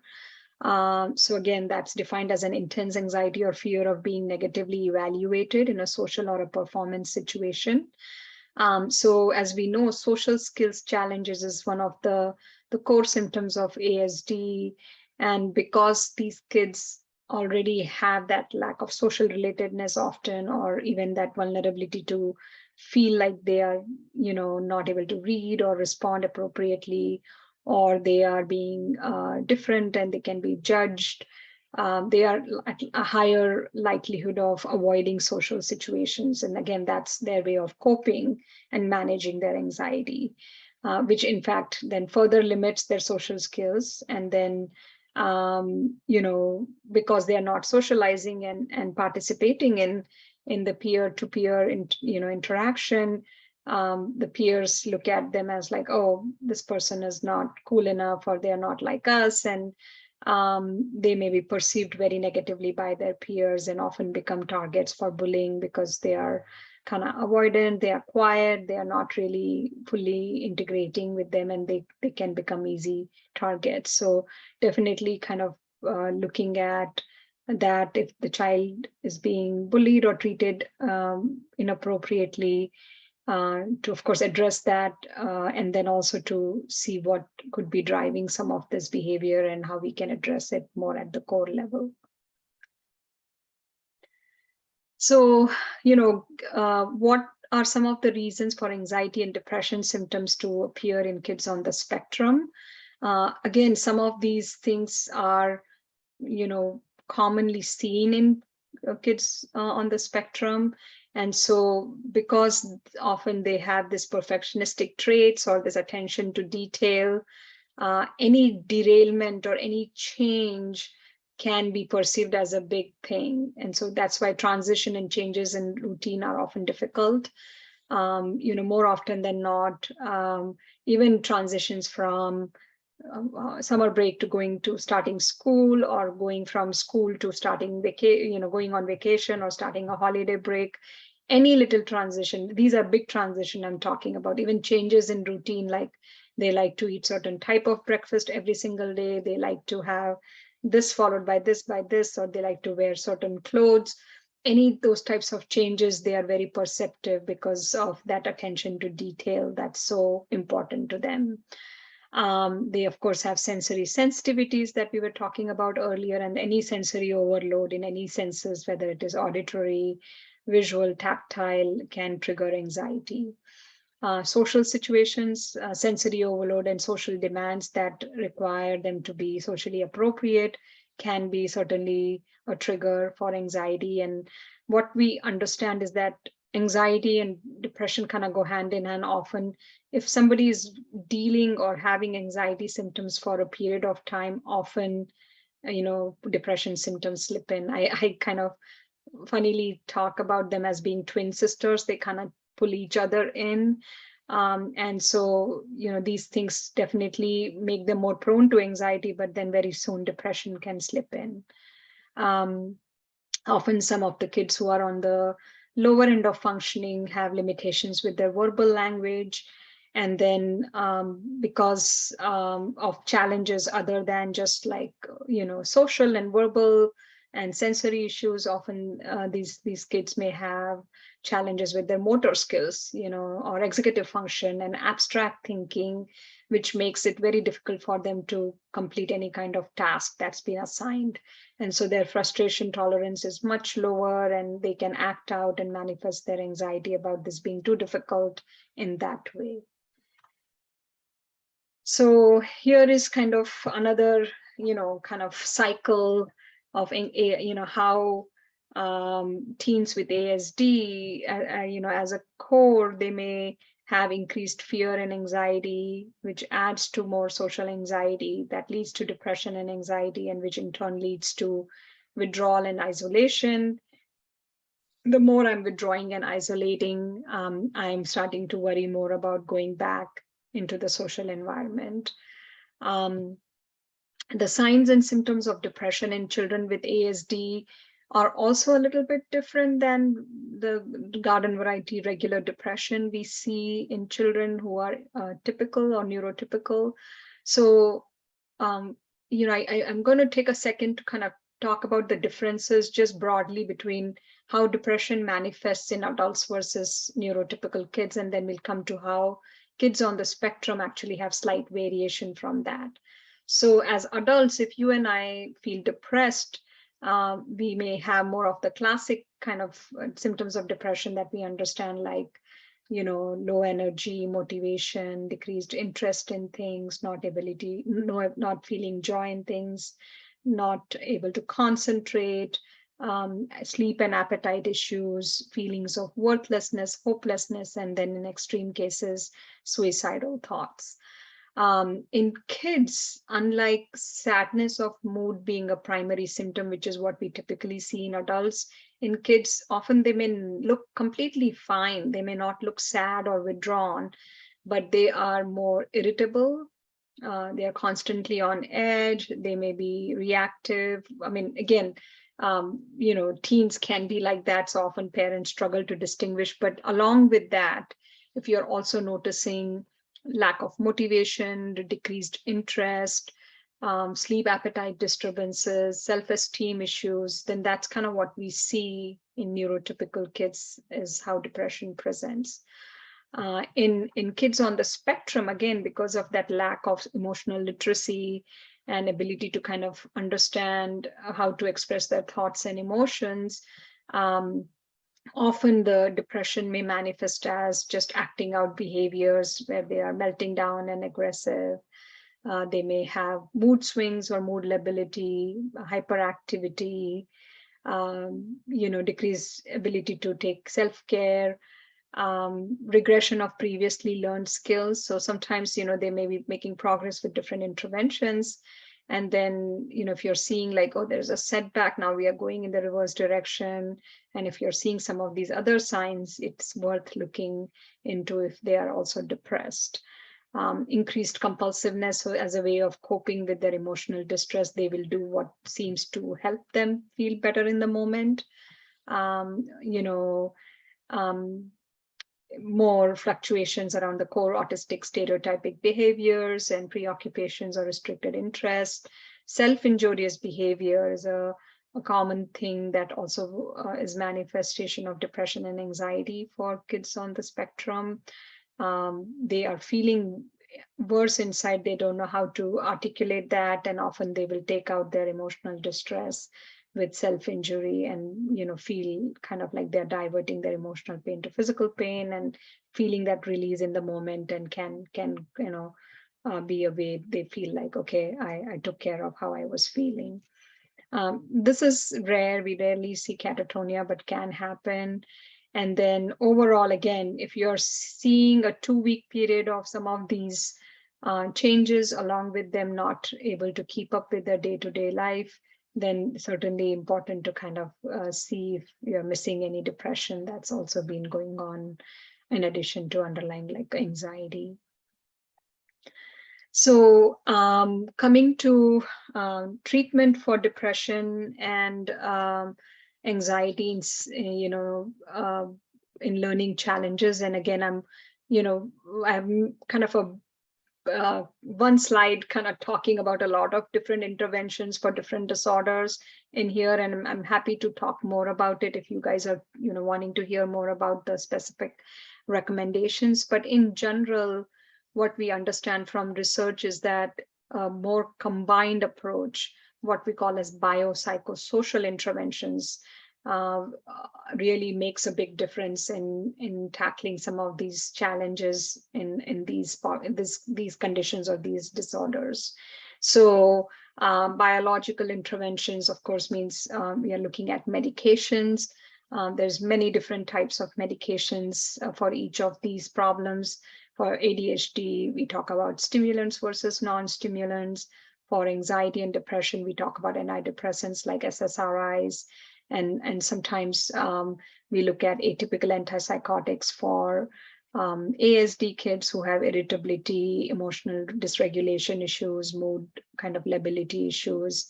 So again, that's defined as an intense anxiety or fear of being negatively evaluated in a social or a performance situation. So as we know, social skills challenges is one of the core symptoms of ASD. And because these kids already have that lack of social relatedness often, or even that vulnerability to feel like they are, not able to read or respond appropriately, or they are being different and they can be judged, they are at a higher likelihood of avoiding social situations. And again, that's their way of coping and managing their anxiety, which in fact then further limits their social skills. And then because they are not socializing and participating in the peer-to-peer interaction, the peers look at them as like, oh, this person is not cool enough, or they're not like us, and they may be perceived very negatively by their peers and often become targets for bullying because they are kind of avoidant, they are quiet, they are not really fully integrating with them, and they can become easy targets. So definitely kind of looking at that if the child is being bullied or treated inappropriately, to of course address that, and then also to see what could be driving some of this behavior and how we can address it more at the core level. So, what are some of the reasons for anxiety and depression symptoms to appear in kids on the spectrum? Again, some of these things are, commonly seen in kids on the spectrum. And so because often they have this perfectionistic traits or this attention to detail, any derailment or any change can be perceived as a big thing. And so that's why transition and changes in routine are often difficult. More often than not, even transitions from summer break to going to starting school, or going from school to starting going on vacation, or starting a holiday break, any little transition, these are big transition I'm talking about. Even changes in routine, like they like to eat certain type of breakfast every single day, they like to have this followed by this, or they like to wear certain clothes. Any those types of changes, they are very perceptive because of that attention to detail that's so important to them. They, of course, have sensory sensitivities that we were talking about earlier, and any sensory overload in any senses, whether it is auditory, visual, tactile, can trigger anxiety. Social situations, sensory overload, and social demands that require them to be socially appropriate can be certainly a trigger for anxiety. And what we understand is that anxiety and depression kind of go hand in hand often. If somebody is dealing or having anxiety symptoms for a period of time, often, depression symptoms slip in. I kind of funnily talk about them as being twin sisters. They kind of pull each other in. And so, these things definitely make them more prone to anxiety, but then very soon depression can slip in. Often some of the kids who are on the lower end of functioning have limitations with their verbal language. And then because of challenges other than just like, social and verbal and sensory issues, often these kids may have challenges with their motor skills, or executive function and abstract thinking, which makes it very difficult for them to complete any kind of task that's been assigned. And so their frustration tolerance is much lower, and they can act out and manifest their anxiety about this being too difficult in that way. So here is kind of another, kind of cycle of, how teens with ASD, as a core, they may have increased fear and anxiety, which adds to more social anxiety that leads to depression and anxiety, and which in turn leads to withdrawal and isolation. The more I'm withdrawing and isolating, I'm starting to worry more about going back into the social environment. The signs and symptoms of depression in children with ASD are also a little bit different than the garden variety regular depression we see in children who are typical or neurotypical. So, I'm going to take a second to kind of talk about the differences just broadly between how depression manifests in adults versus neurotypical kids, and then we'll come to how kids on the spectrum actually have slight variation from that. So as adults, if you and I feel depressed, we may have more of the classic kind of symptoms of depression that we understand, like, low energy, motivation, decreased interest in things, not feeling joy in things, not able to concentrate, sleep and appetite issues, feelings of worthlessness, hopelessness, and then in extreme cases, suicidal thoughts. In kids, unlike sadness of mood being a primary symptom, which is what we typically see in adults, in kids, often they may look completely fine. They may not look sad or withdrawn, but they are more irritable. They are constantly on edge. They may be reactive. I mean, again, teens can be like that. So often parents struggle to distinguish. But along with that, if you're also noticing lack of motivation, decreased interest, sleep appetite disturbances, self-esteem issues, then that's kind of what we see in neurotypical kids is how depression presents. In kids on the spectrum, again, because of that lack of emotional literacy and ability to kind of understand how to express their thoughts and emotions, um, often the depression may manifest as just acting out behaviors where they are melting down and aggressive. They may have mood swings or mood lability, hyperactivity, decreased ability to take self-care, regression of previously learned skills. So sometimes, they may be making progress with different interventions. And then, if you're seeing like, oh, there's a setback, now we are going in the reverse direction. And if you're seeing some of these other signs, it's worth looking into if they are also depressed. Increased compulsiveness, so as a way of coping with their emotional distress, they will do what seems to help them feel better in the moment. Um, you know, um, More fluctuations around the core autistic stereotypic behaviors and preoccupations or restricted interest. Self-injurious behavior is a common thing that also is manifestation of depression and anxiety for kids on the spectrum. They are feeling worse inside. They don't know how to articulate that, and often they will take out their emotional distress with self-injury and feel kind of like they're diverting their emotional pain to physical pain and feeling that release in the moment, and can be a way they feel like, okay, I took care of how I was feeling. This is rare. We rarely see catatonia, but can happen. And then overall, again, if you're seeing a 2-week period of some of these changes, along with them not able to keep up with their day-to-day life, then certainly important to kind of see if you're missing any depression that's also been going on in addition to underlying like anxiety. So coming to treatment for depression and anxiety, in learning challenges. And again, I'm kind of a one slide kind of talking about a lot of different interventions for different disorders in here, and I'm happy to talk more about it if you guys are wanting to hear more about the specific recommendations. But in general, what we understand from research is that a more combined approach, what we call as biopsychosocial interventions, really makes a big difference in tackling some of these challenges in these conditions or these disorders. So biological interventions, of course, means we are looking at medications. There's many different types of medications for each of these problems. For ADHD, we talk about stimulants versus non-stimulants. For anxiety and depression, we talk about antidepressants like SSRIs. And sometimes we look at atypical antipsychotics for ASD kids who have irritability, emotional dysregulation issues, mood kind of lability issues,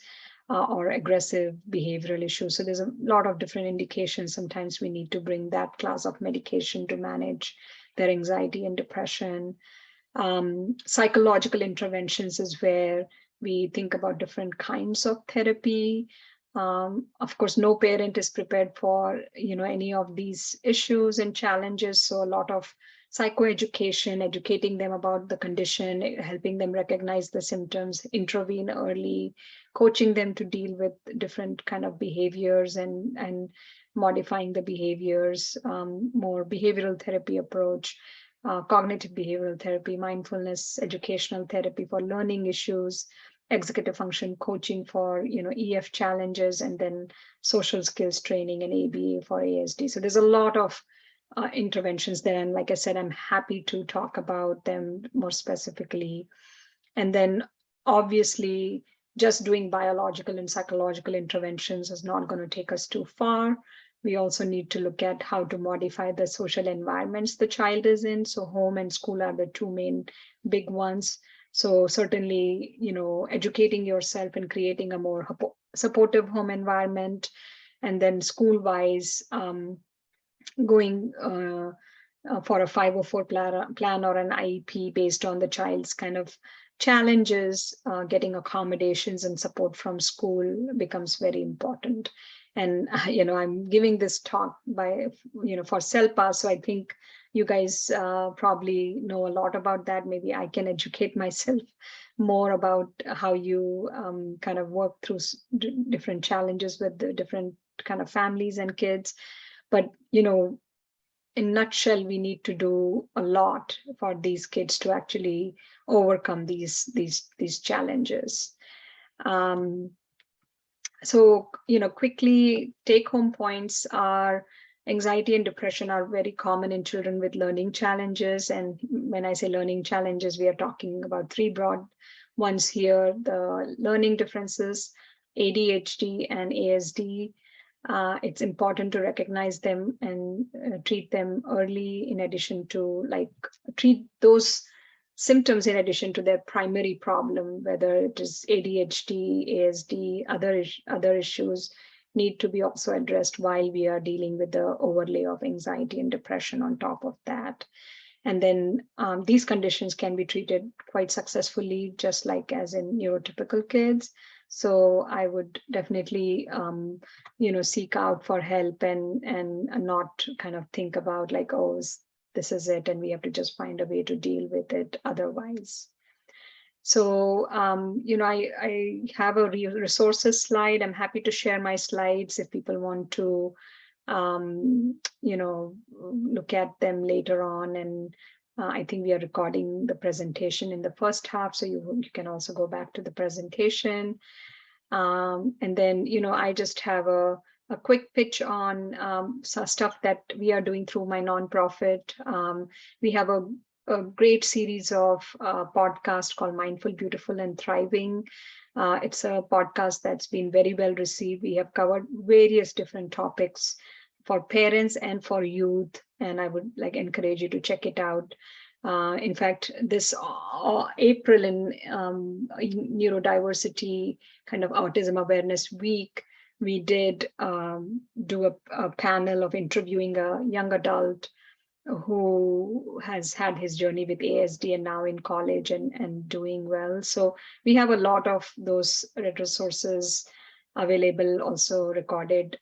or aggressive behavioral issues. So there's a lot of different indications. Sometimes we need to bring that class of medication to manage their anxiety and depression. Psychological interventions is where we think about different kinds of therapy. Of course, no parent is prepared for any of these issues and challenges. So a lot of psychoeducation, educating them about the condition, helping them recognize the symptoms, intervene early, coaching them to deal with different kind of behaviors and modifying the behaviors, more behavioral therapy approach, cognitive behavioral therapy, mindfulness, educational therapy for learning issues, executive function coaching for EF challenges, and then social skills training and ABA for ASD. So there's a lot of interventions there, and like I said, I'm happy to talk about them more specifically. And then obviously, just doing biological and psychological interventions is not going to take us too far. We also need to look at how to modify the social environments the child is in. So home and school are the two main big ones. So certainly, educating yourself and creating a more supportive home environment. And then school wise, going for a 504 plan or an IEP based on the child's kind of challenges, getting accommodations and support from school becomes very important. And I'm giving this talk by for CELPA, so I think you guys probably know a lot about that. Maybe I can educate myself more about how you kind of work through different challenges with the different kind of families and kids. But in nutshell, we need to do a lot for these kids to actually overcome these challenges. um, so quickly take home points are anxiety and depression are very common in children with learning challenges. And when I say learning challenges, we are talking about three broad ones here: the learning differences, ADHD and ASD. It's important to recognize them and treat them early, in addition to treat those symptoms in addition to their primary problem, whether it is ADHD, ASD, other issues need to be also addressed while we are dealing with the overlay of anxiety and depression on top of that. And then these conditions can be treated quite successfully, just like as in neurotypical kids. So I would definitely, seek out for help and not kind of think about like, oh, this is it, and we have to just find a way to deal with it otherwise. So, I have a resources slide. I'm happy to share my slides if people want to, look at them later on. And I think we are recording the presentation in the first half, so you can also go back to the presentation. And then, I just have a quick pitch on stuff that we are doing through my nonprofit. We have a great series of podcast called Mindful, Beautiful, and Thriving. It's a podcast that's been very well received. We have covered various different topics for parents and for youth, and I would encourage you to check it out. In fact, this April in Neurodiversity kind of Autism Awareness Week, we did do a panel of interviewing a young adult who has had his journey with ASD and now in college and doing well. So we have a lot of those resources available, also recorded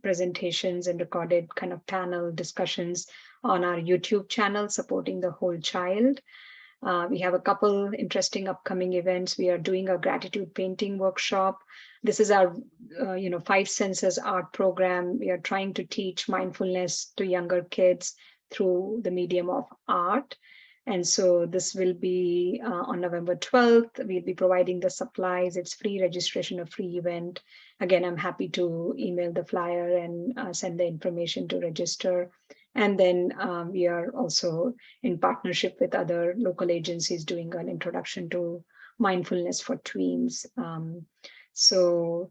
presentations and recorded kind of panel discussions on our YouTube channel, Supporting the Whole Child. We have a couple interesting upcoming events. We are doing a gratitude painting workshop. This is our, five senses art program. We are trying to teach mindfulness to younger kids through the medium of art. And so this will be on November 12th. We'll be providing the supplies. It's free registration, a free event. Again, I'm happy to email the flyer and send the information to register. And then we are also in partnership with other local agencies doing an introduction to mindfulness for tweens. So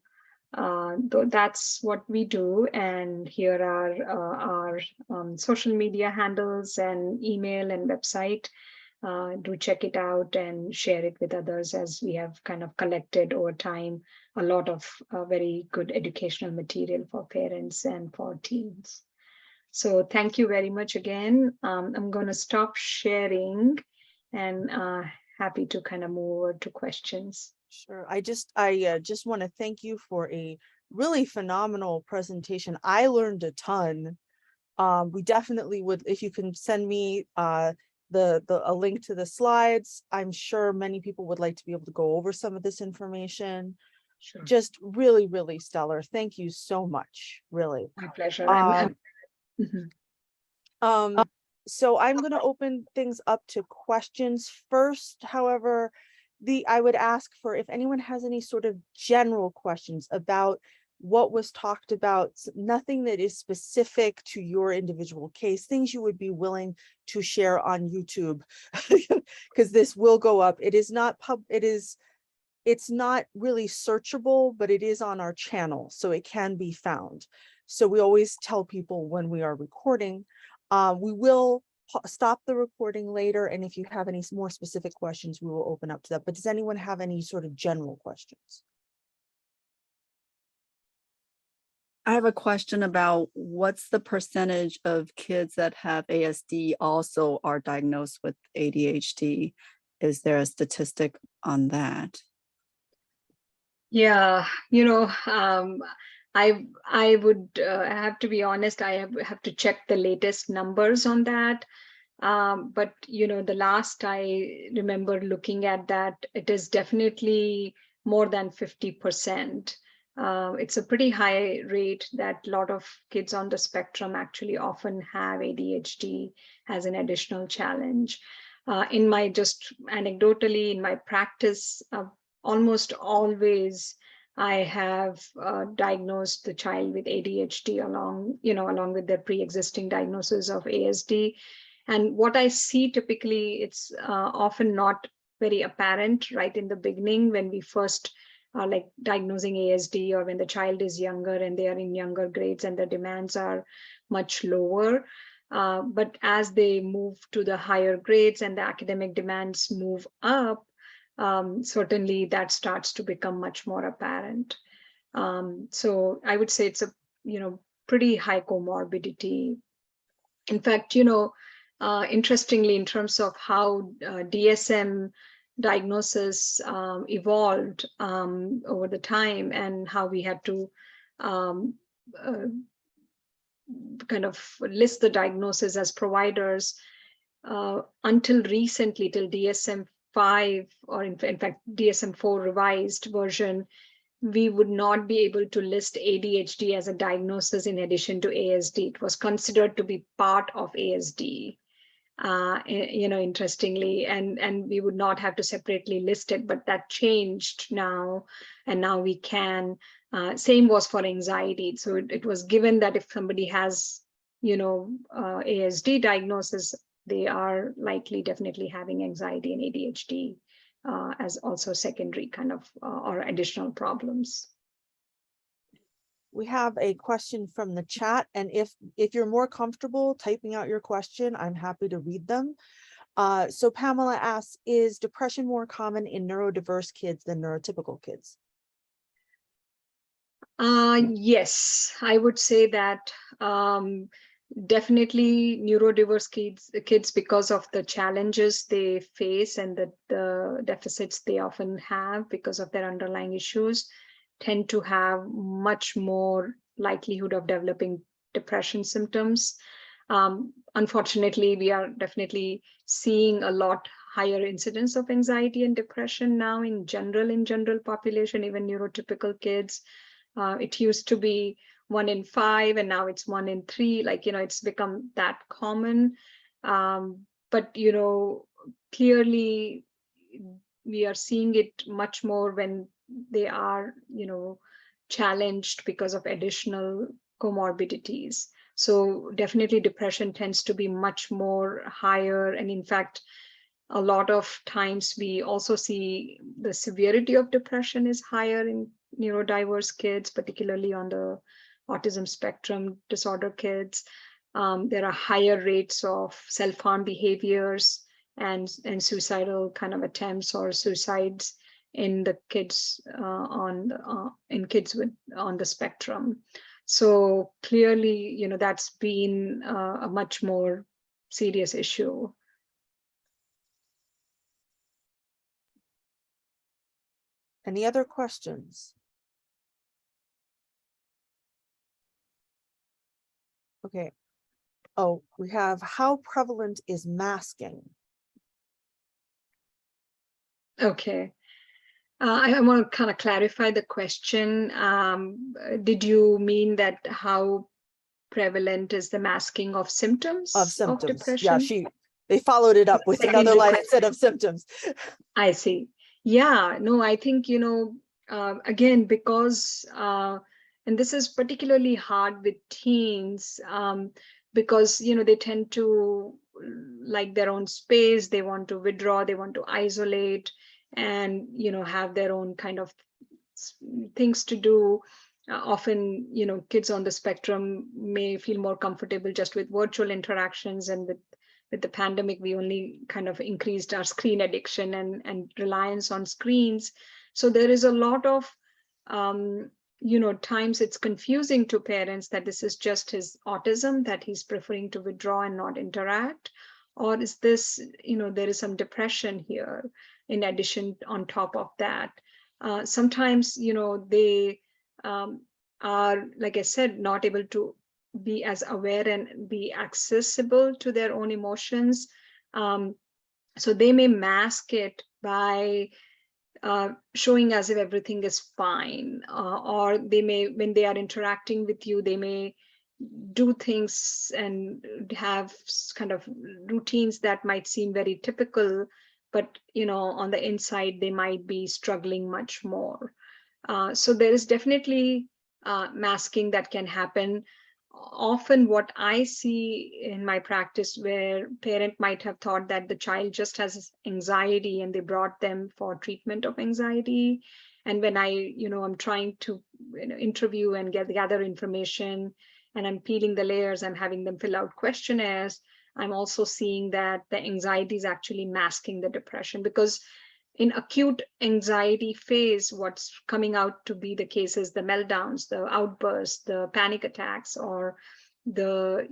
that's what we do. And here are our social media handles and email and website. Do check it out and share it with others, as we have kind of collected over time a lot of very good educational material for parents and for teens. So thank you very much again. I'm going to stop sharing and happy to kind of move over to questions. Sure. I just want to thank you for a really phenomenal presentation. I learned a ton. We definitely would, if you can send me a link to the slides. I'm sure many people would like to be able to go over some of this information. Sure. Just really, really stellar. Thank you so much. Really. My pleasure. So I'm going to open things up to questions first. However, I would ask for if anyone has any sort of general questions about what was talked about, nothing that is specific to your individual case, things you would be willing to share on YouTube, because this will go up. It is not it's not really searchable, but it is on our channel, so it can be found. So we always tell people when we are recording, we will stop the recording later, and if you have any more specific questions, we will open up to that. But does anyone have any sort of general questions? I have a question about what's the percentage of kids that have ASD also are diagnosed with ADHD? Is there a statistic on that? Yeah, I would have to be honest. I have to check the latest numbers on that. But the last I remember looking at that, it is definitely more than 50%. It's a pretty high rate that a lot of kids on the spectrum actually often have ADHD as an additional challenge. In my, just anecdotally, in my practice, almost always I have diagnosed the child with ADHD along with their pre-existing diagnosis of ASD. And what I see typically, it's often not very apparent right in the beginning when we first are like diagnosing ASD, or when the child is younger and they are in younger grades and the demands are much lower. But as they move to the higher grades and the academic demands move up, certainly that starts to become much more apparent. So I would say it's a pretty high comorbidity. In fact, interestingly, in terms of how DSM diagnosis evolved over the time, and how we had to uh, kind of list the diagnosis as providers, until recently, till DSM-5, or in fact DSM-4 revised version, we would not be able to list ADHD as a diagnosis in addition to ASD. It was considered to be part of ASD, interestingly, and we would not have to separately list it, but that changed now, and now we can. Same was for anxiety. So it was given that if somebody has, ASD diagnosis, they are likely definitely having anxiety and ADHD as also secondary kind of or additional problems. We have a question from the chat, and if you're more comfortable typing out your question, I'm happy to read them. So Pamela asks, is depression more common in neurodiverse kids than neurotypical kids? Yes, I would say that definitely neurodiverse kids, because of the challenges they face and the deficits they often have because of their underlying issues, tend to have much more likelihood of developing depression symptoms. Unfortunately, we are definitely seeing a lot higher incidence of anxiety and depression now in general population, even neurotypical kids. It used to be 1 in 5, and now it's 1 in 3. It's become that common. But clearly we are seeing it much more when they are, challenged because of additional comorbidities. So definitely depression tends to be much more higher. And in fact, a lot of times we also see the severity of depression is higher in neurodiverse kids, particularly on the autism spectrum disorder kids. There are higher rates of self-harm behaviors and suicidal kind of attempts or suicides in the kids on the spectrum. So clearly, that's been a much more serious issue. Any other questions? Okay. Oh, we have, how prevalent is masking? Okay. I want to kind of clarify the question. Did you mean that how prevalent is the masking of symptoms of depression? Yeah, they followed it up with another line instead of symptoms. I see. Yeah, no, I think, again, because And this is particularly hard with teens, because, they tend to like their own space, they want to withdraw, they want to isolate, and, have their own kind of things to do. Often, kids on the spectrum may feel more comfortable just with virtual interactions, and with the pandemic, we only kind of increased our screen addiction and reliance on screens. So there is a lot of, times it's confusing to parents that this is just his autism, that he's preferring to withdraw and not interact, or is this, there is some depression here in addition on top of that. Sometimes, they are, like I said, not able to be as aware and be accessible to their own emotions. So they may mask it by showing as if everything is fine, or they may, when they are interacting with you, they may do things and have kind of routines that might seem very typical, but on the inside they might be struggling much more. So there is definitely masking that can happen. Often what I see in my practice, where parent might have thought that the child just has anxiety and they brought them for treatment of anxiety. And when I'm trying to interview and gather information, and I'm peeling the layers, I'm having them fill out questionnaires, I'm also seeing that the anxiety is actually masking the depression, because in acute anxiety phase, what's coming out to be the case is the meltdowns, the outbursts, the panic attacks, or the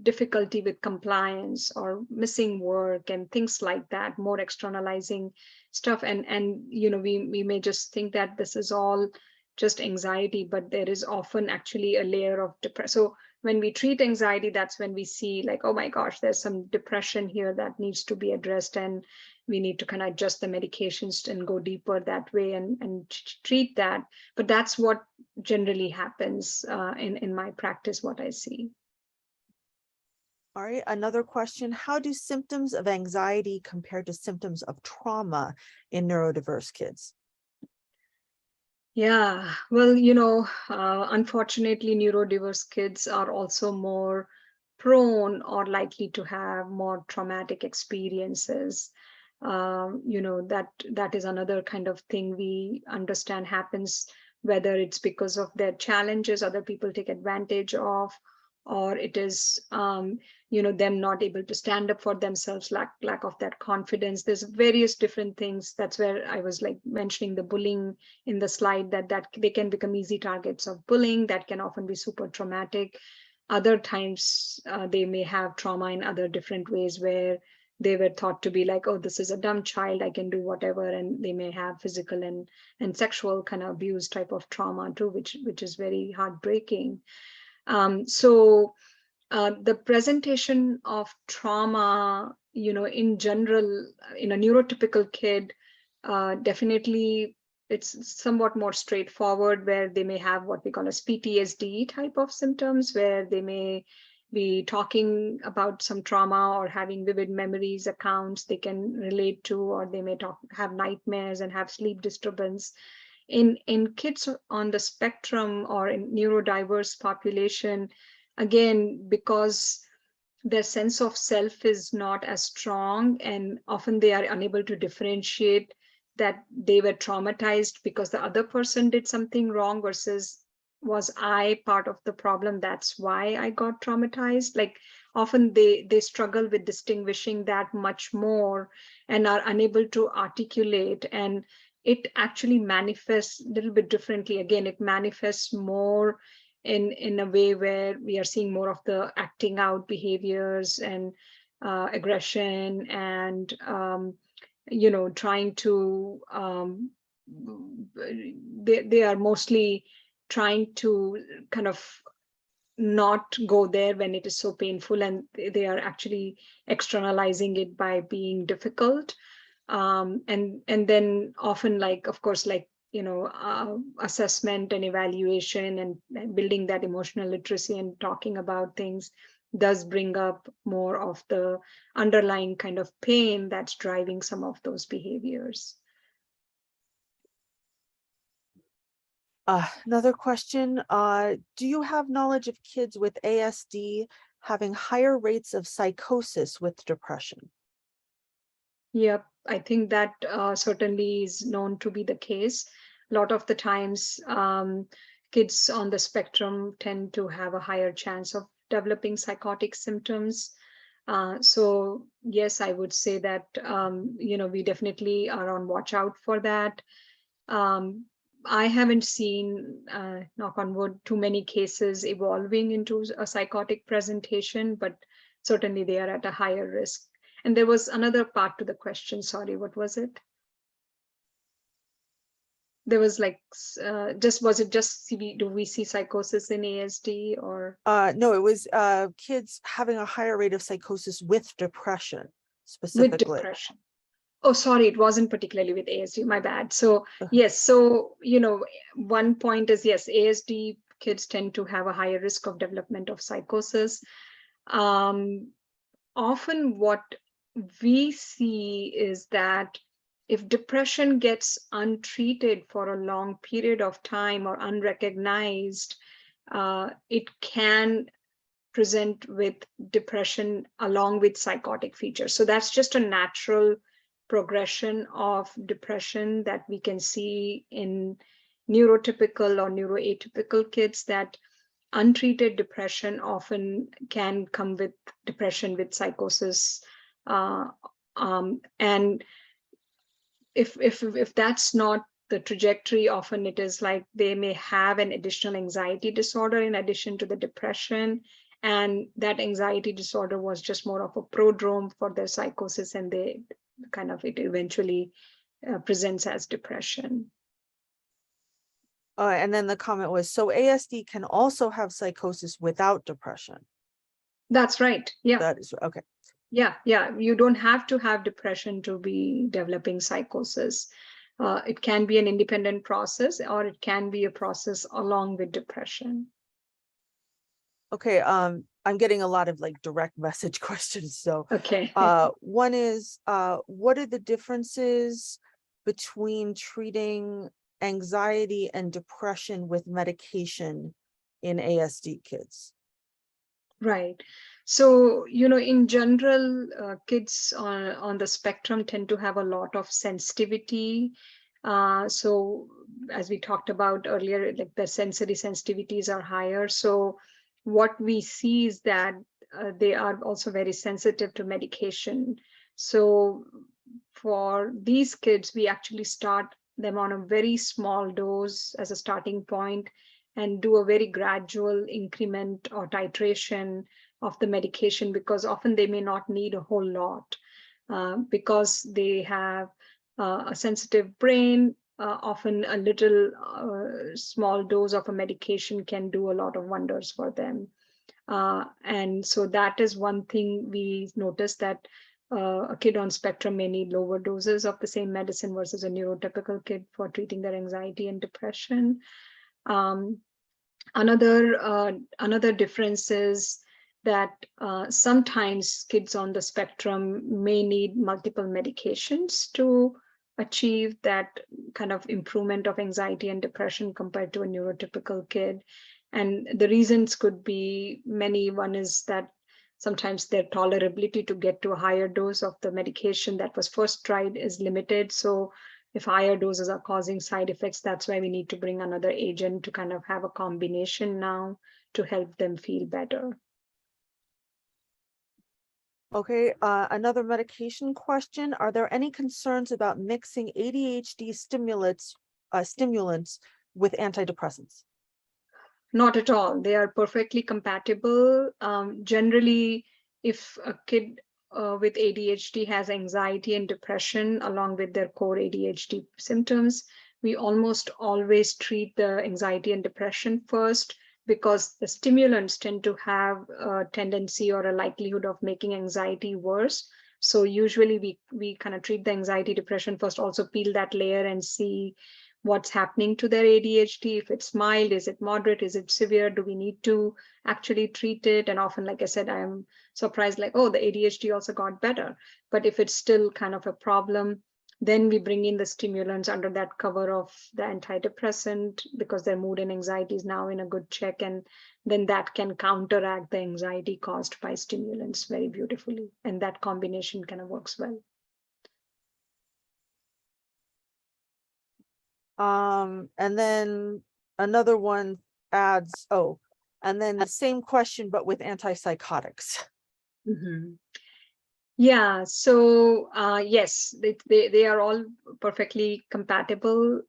difficulty with compliance or missing work and things like that, more externalizing stuff. And we may just think that this is all just anxiety, but there is often actually a layer of depression. So when we treat anxiety, that's when we see like, oh my gosh, there's some depression here that needs to be addressed, and we need to kind of adjust the medications and go deeper that way and treat that. But that's what generally happens in my practice, what I see. All right, another question. How do symptoms of anxiety compare to symptoms of trauma in neurodiverse kids? Yeah, well, unfortunately, neurodiverse kids are also more prone or likely to have more traumatic experiences. That is another kind of thing we understand happens, whether it's because of their challenges other people take advantage of, or it is them not able to stand up for themselves, lack of that confidence. There's various different things. That's where I was like mentioning the bullying in the slide, that they can become easy targets of bullying that can often be super traumatic. Other times they may have trauma in other different ways, where they were thought to be like, oh, this is a dumb child, I can do whatever, and they may have physical and sexual kind of abuse type of trauma too, which is very heartbreaking. So the presentation of trauma, in general, in a neurotypical kid, definitely it's somewhat more straightforward, where they may have what we call as PTSD type of symptoms, where they may be talking about some trauma or having vivid memories, accounts they can relate to, or they may have nightmares and have sleep disturbance. In kids on the spectrum or in neurodiverse population, again, because their sense of self is not as strong, and often they are unable to differentiate that they were traumatized because the other person did something wrong, versus was I part of the problem, that's why I got traumatized. Like often they struggle with distinguishing that much more, and are unable to articulate. And it actually manifests a little bit differently. Again, it manifests more in a way where we are seeing more of the acting out behaviors and aggression, and trying to they are mostly trying to kind of not go there when it is so painful, and they are actually externalizing it by being difficult. And then often, like, of course, like, assessment and evaluation and building that emotional literacy and talking about things does bring up more of the underlying kind of pain that's driving some of those behaviors. Another question, do you have knowledge of kids with ASD having higher rates of psychosis with depression? Yep, I think that certainly is known to be the case. A lot of the times, kids on the spectrum tend to have a higher chance of developing psychotic symptoms. So yes, I would say that we definitely are on watch out for that. Um, I haven't seen, knock on wood, too many cases evolving into a psychotic presentation, but certainly they are at a higher risk. And there was another part to the question. Sorry, what was it? There was like, was it just do we see psychosis in ASD or? No, it was kids having a higher rate of psychosis with depression With specifically. depression. Oh, sorry, it wasn't particularly with ASD, my bad. So Uh-huh. yes, so, one point is, yes, ASD kids tend to have a higher risk of development of psychosis. Often what we see is that if depression gets untreated for a long period of time or unrecognized, it can present with depression along with psychotic features. So that's just a natural progression of depression that we can see in neurotypical or neuroatypical kids, that untreated depression often can come with depression with psychosis. And if that's not the trajectory, often it is like they may have an additional anxiety disorder in addition to the depression, and that anxiety disorder was just more of a prodrome for their psychosis, and they it eventually presents as depression. And then the comment was, so ASD can also have psychosis without depression. That's right. Yeah. That is okay. Yeah. You don't have to have depression to be developing psychosis. It can be an independent process, or it can be a process along with depression. Okay, I'm getting a lot of like direct message questions. So Okay. one is, what are the differences between treating anxiety and depression with medication in ASD kids? Right. So, in general, kids on the spectrum tend to have a lot of sensitivity. So, as we talked about earlier, like the sensory sensitivities are higher. So, what we see is that they are also very sensitive to medication. So, for these kids, we actually start them on a very small dose as a starting point and do a very gradual increment or titration of the medication, because often they may not need a whole lot because they have a sensitive brain. Often a little small dose of a medication can do a lot of wonders for them. And so that is one thing we noticed, that a kid on spectrum may need lower doses of the same medicine versus a neurotypical kid for treating their anxiety and depression. Um, another difference is that sometimes kids on the spectrum may need multiple medications to achieve that kind of improvement of anxiety and depression compared to a neurotypical kid. And the reasons could be many. One is that sometimes their tolerability to get to a higher dose of the medication that was first tried is limited. So if higher doses are causing side effects, that's why we need to bring another agent to kind of have a combination now to help them feel better. Okay, another medication question. Are there any concerns about mixing ADHD stimulants with antidepressants? Not at all. They are perfectly compatible. Generally, if a kid with ADHD has anxiety and depression along with their core ADHD symptoms, we almost always treat the anxiety and depression first, because the stimulants tend to have a tendency or a likelihood of making anxiety worse. So usually we kind of treat the anxiety depression first, also peel that layer and see what's happening to their ADHD. If it's mild, is it moderate, is it severe? Do we need to actually treat it? And often, like I said, I'm surprised, like, oh, the ADHD also got better. But if it's still kind of a problem, Then we bring in the stimulants under that cover of the antidepressant because their mood and anxiety is now in a good check. And then that can counteract the anxiety caused by stimulants very beautifully. And that combination kind of works well. And then another one adds, and then the same question, but with antipsychotics. Mm-hmm. Yeah, so yes, they are all perfectly compatible.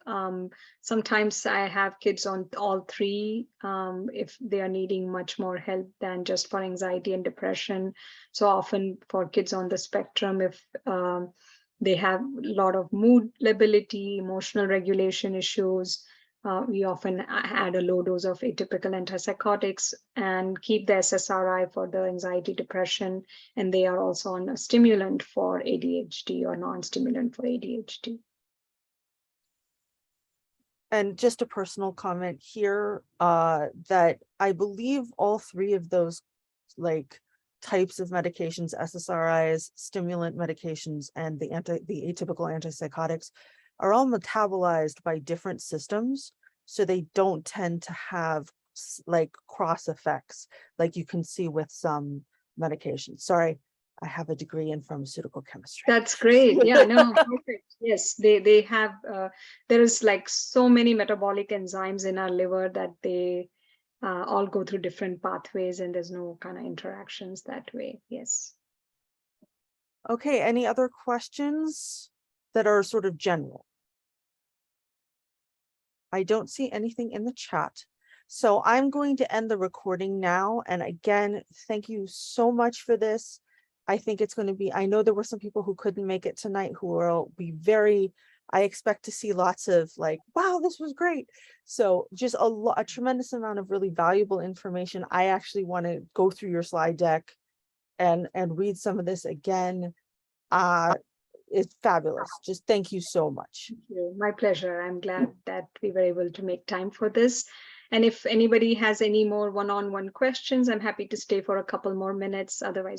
Sometimes I have kids on all three if they are needing much more help than just for anxiety and depression. So often for kids on the spectrum, if they have a lot of mood lability, emotional regulation issues, we often add a low dose of atypical antipsychotics and keep the SSRI for the anxiety depression. And they are also on a stimulant for ADHD or non-stimulant for ADHD. And just a personal comment here, that I believe all three of those like types of medications, SSRIs, stimulant medications, and the atypical antipsychotics are all metabolized by different systems. So they don't tend to have like cross effects like you can see with some medications. Sorry, I have a degree in pharmaceutical chemistry. That's great. Yeah, no, perfect. Yes, they have, there is like so many metabolic enzymes in our liver that they all go through different pathways and there's no kind of interactions that way. Yes. Okay, any other questions that are sort of general? I don't see anything in the chat. So I'm going to end the recording now. And again, thank you so much for this. I think it's going to be, I know there were some people who couldn't make it tonight who will be very, I expect to see lots of like, wow, this was great. So just a tremendous amount of really valuable information. I actually want to go through your slide deck and read some of this again. It's fabulous. Just thank you so much. Thank you. My pleasure. I'm glad that we were able to make time for this. And if anybody has any more one-on-one questions, I'm happy to stay for a couple more minutes. Otherwise,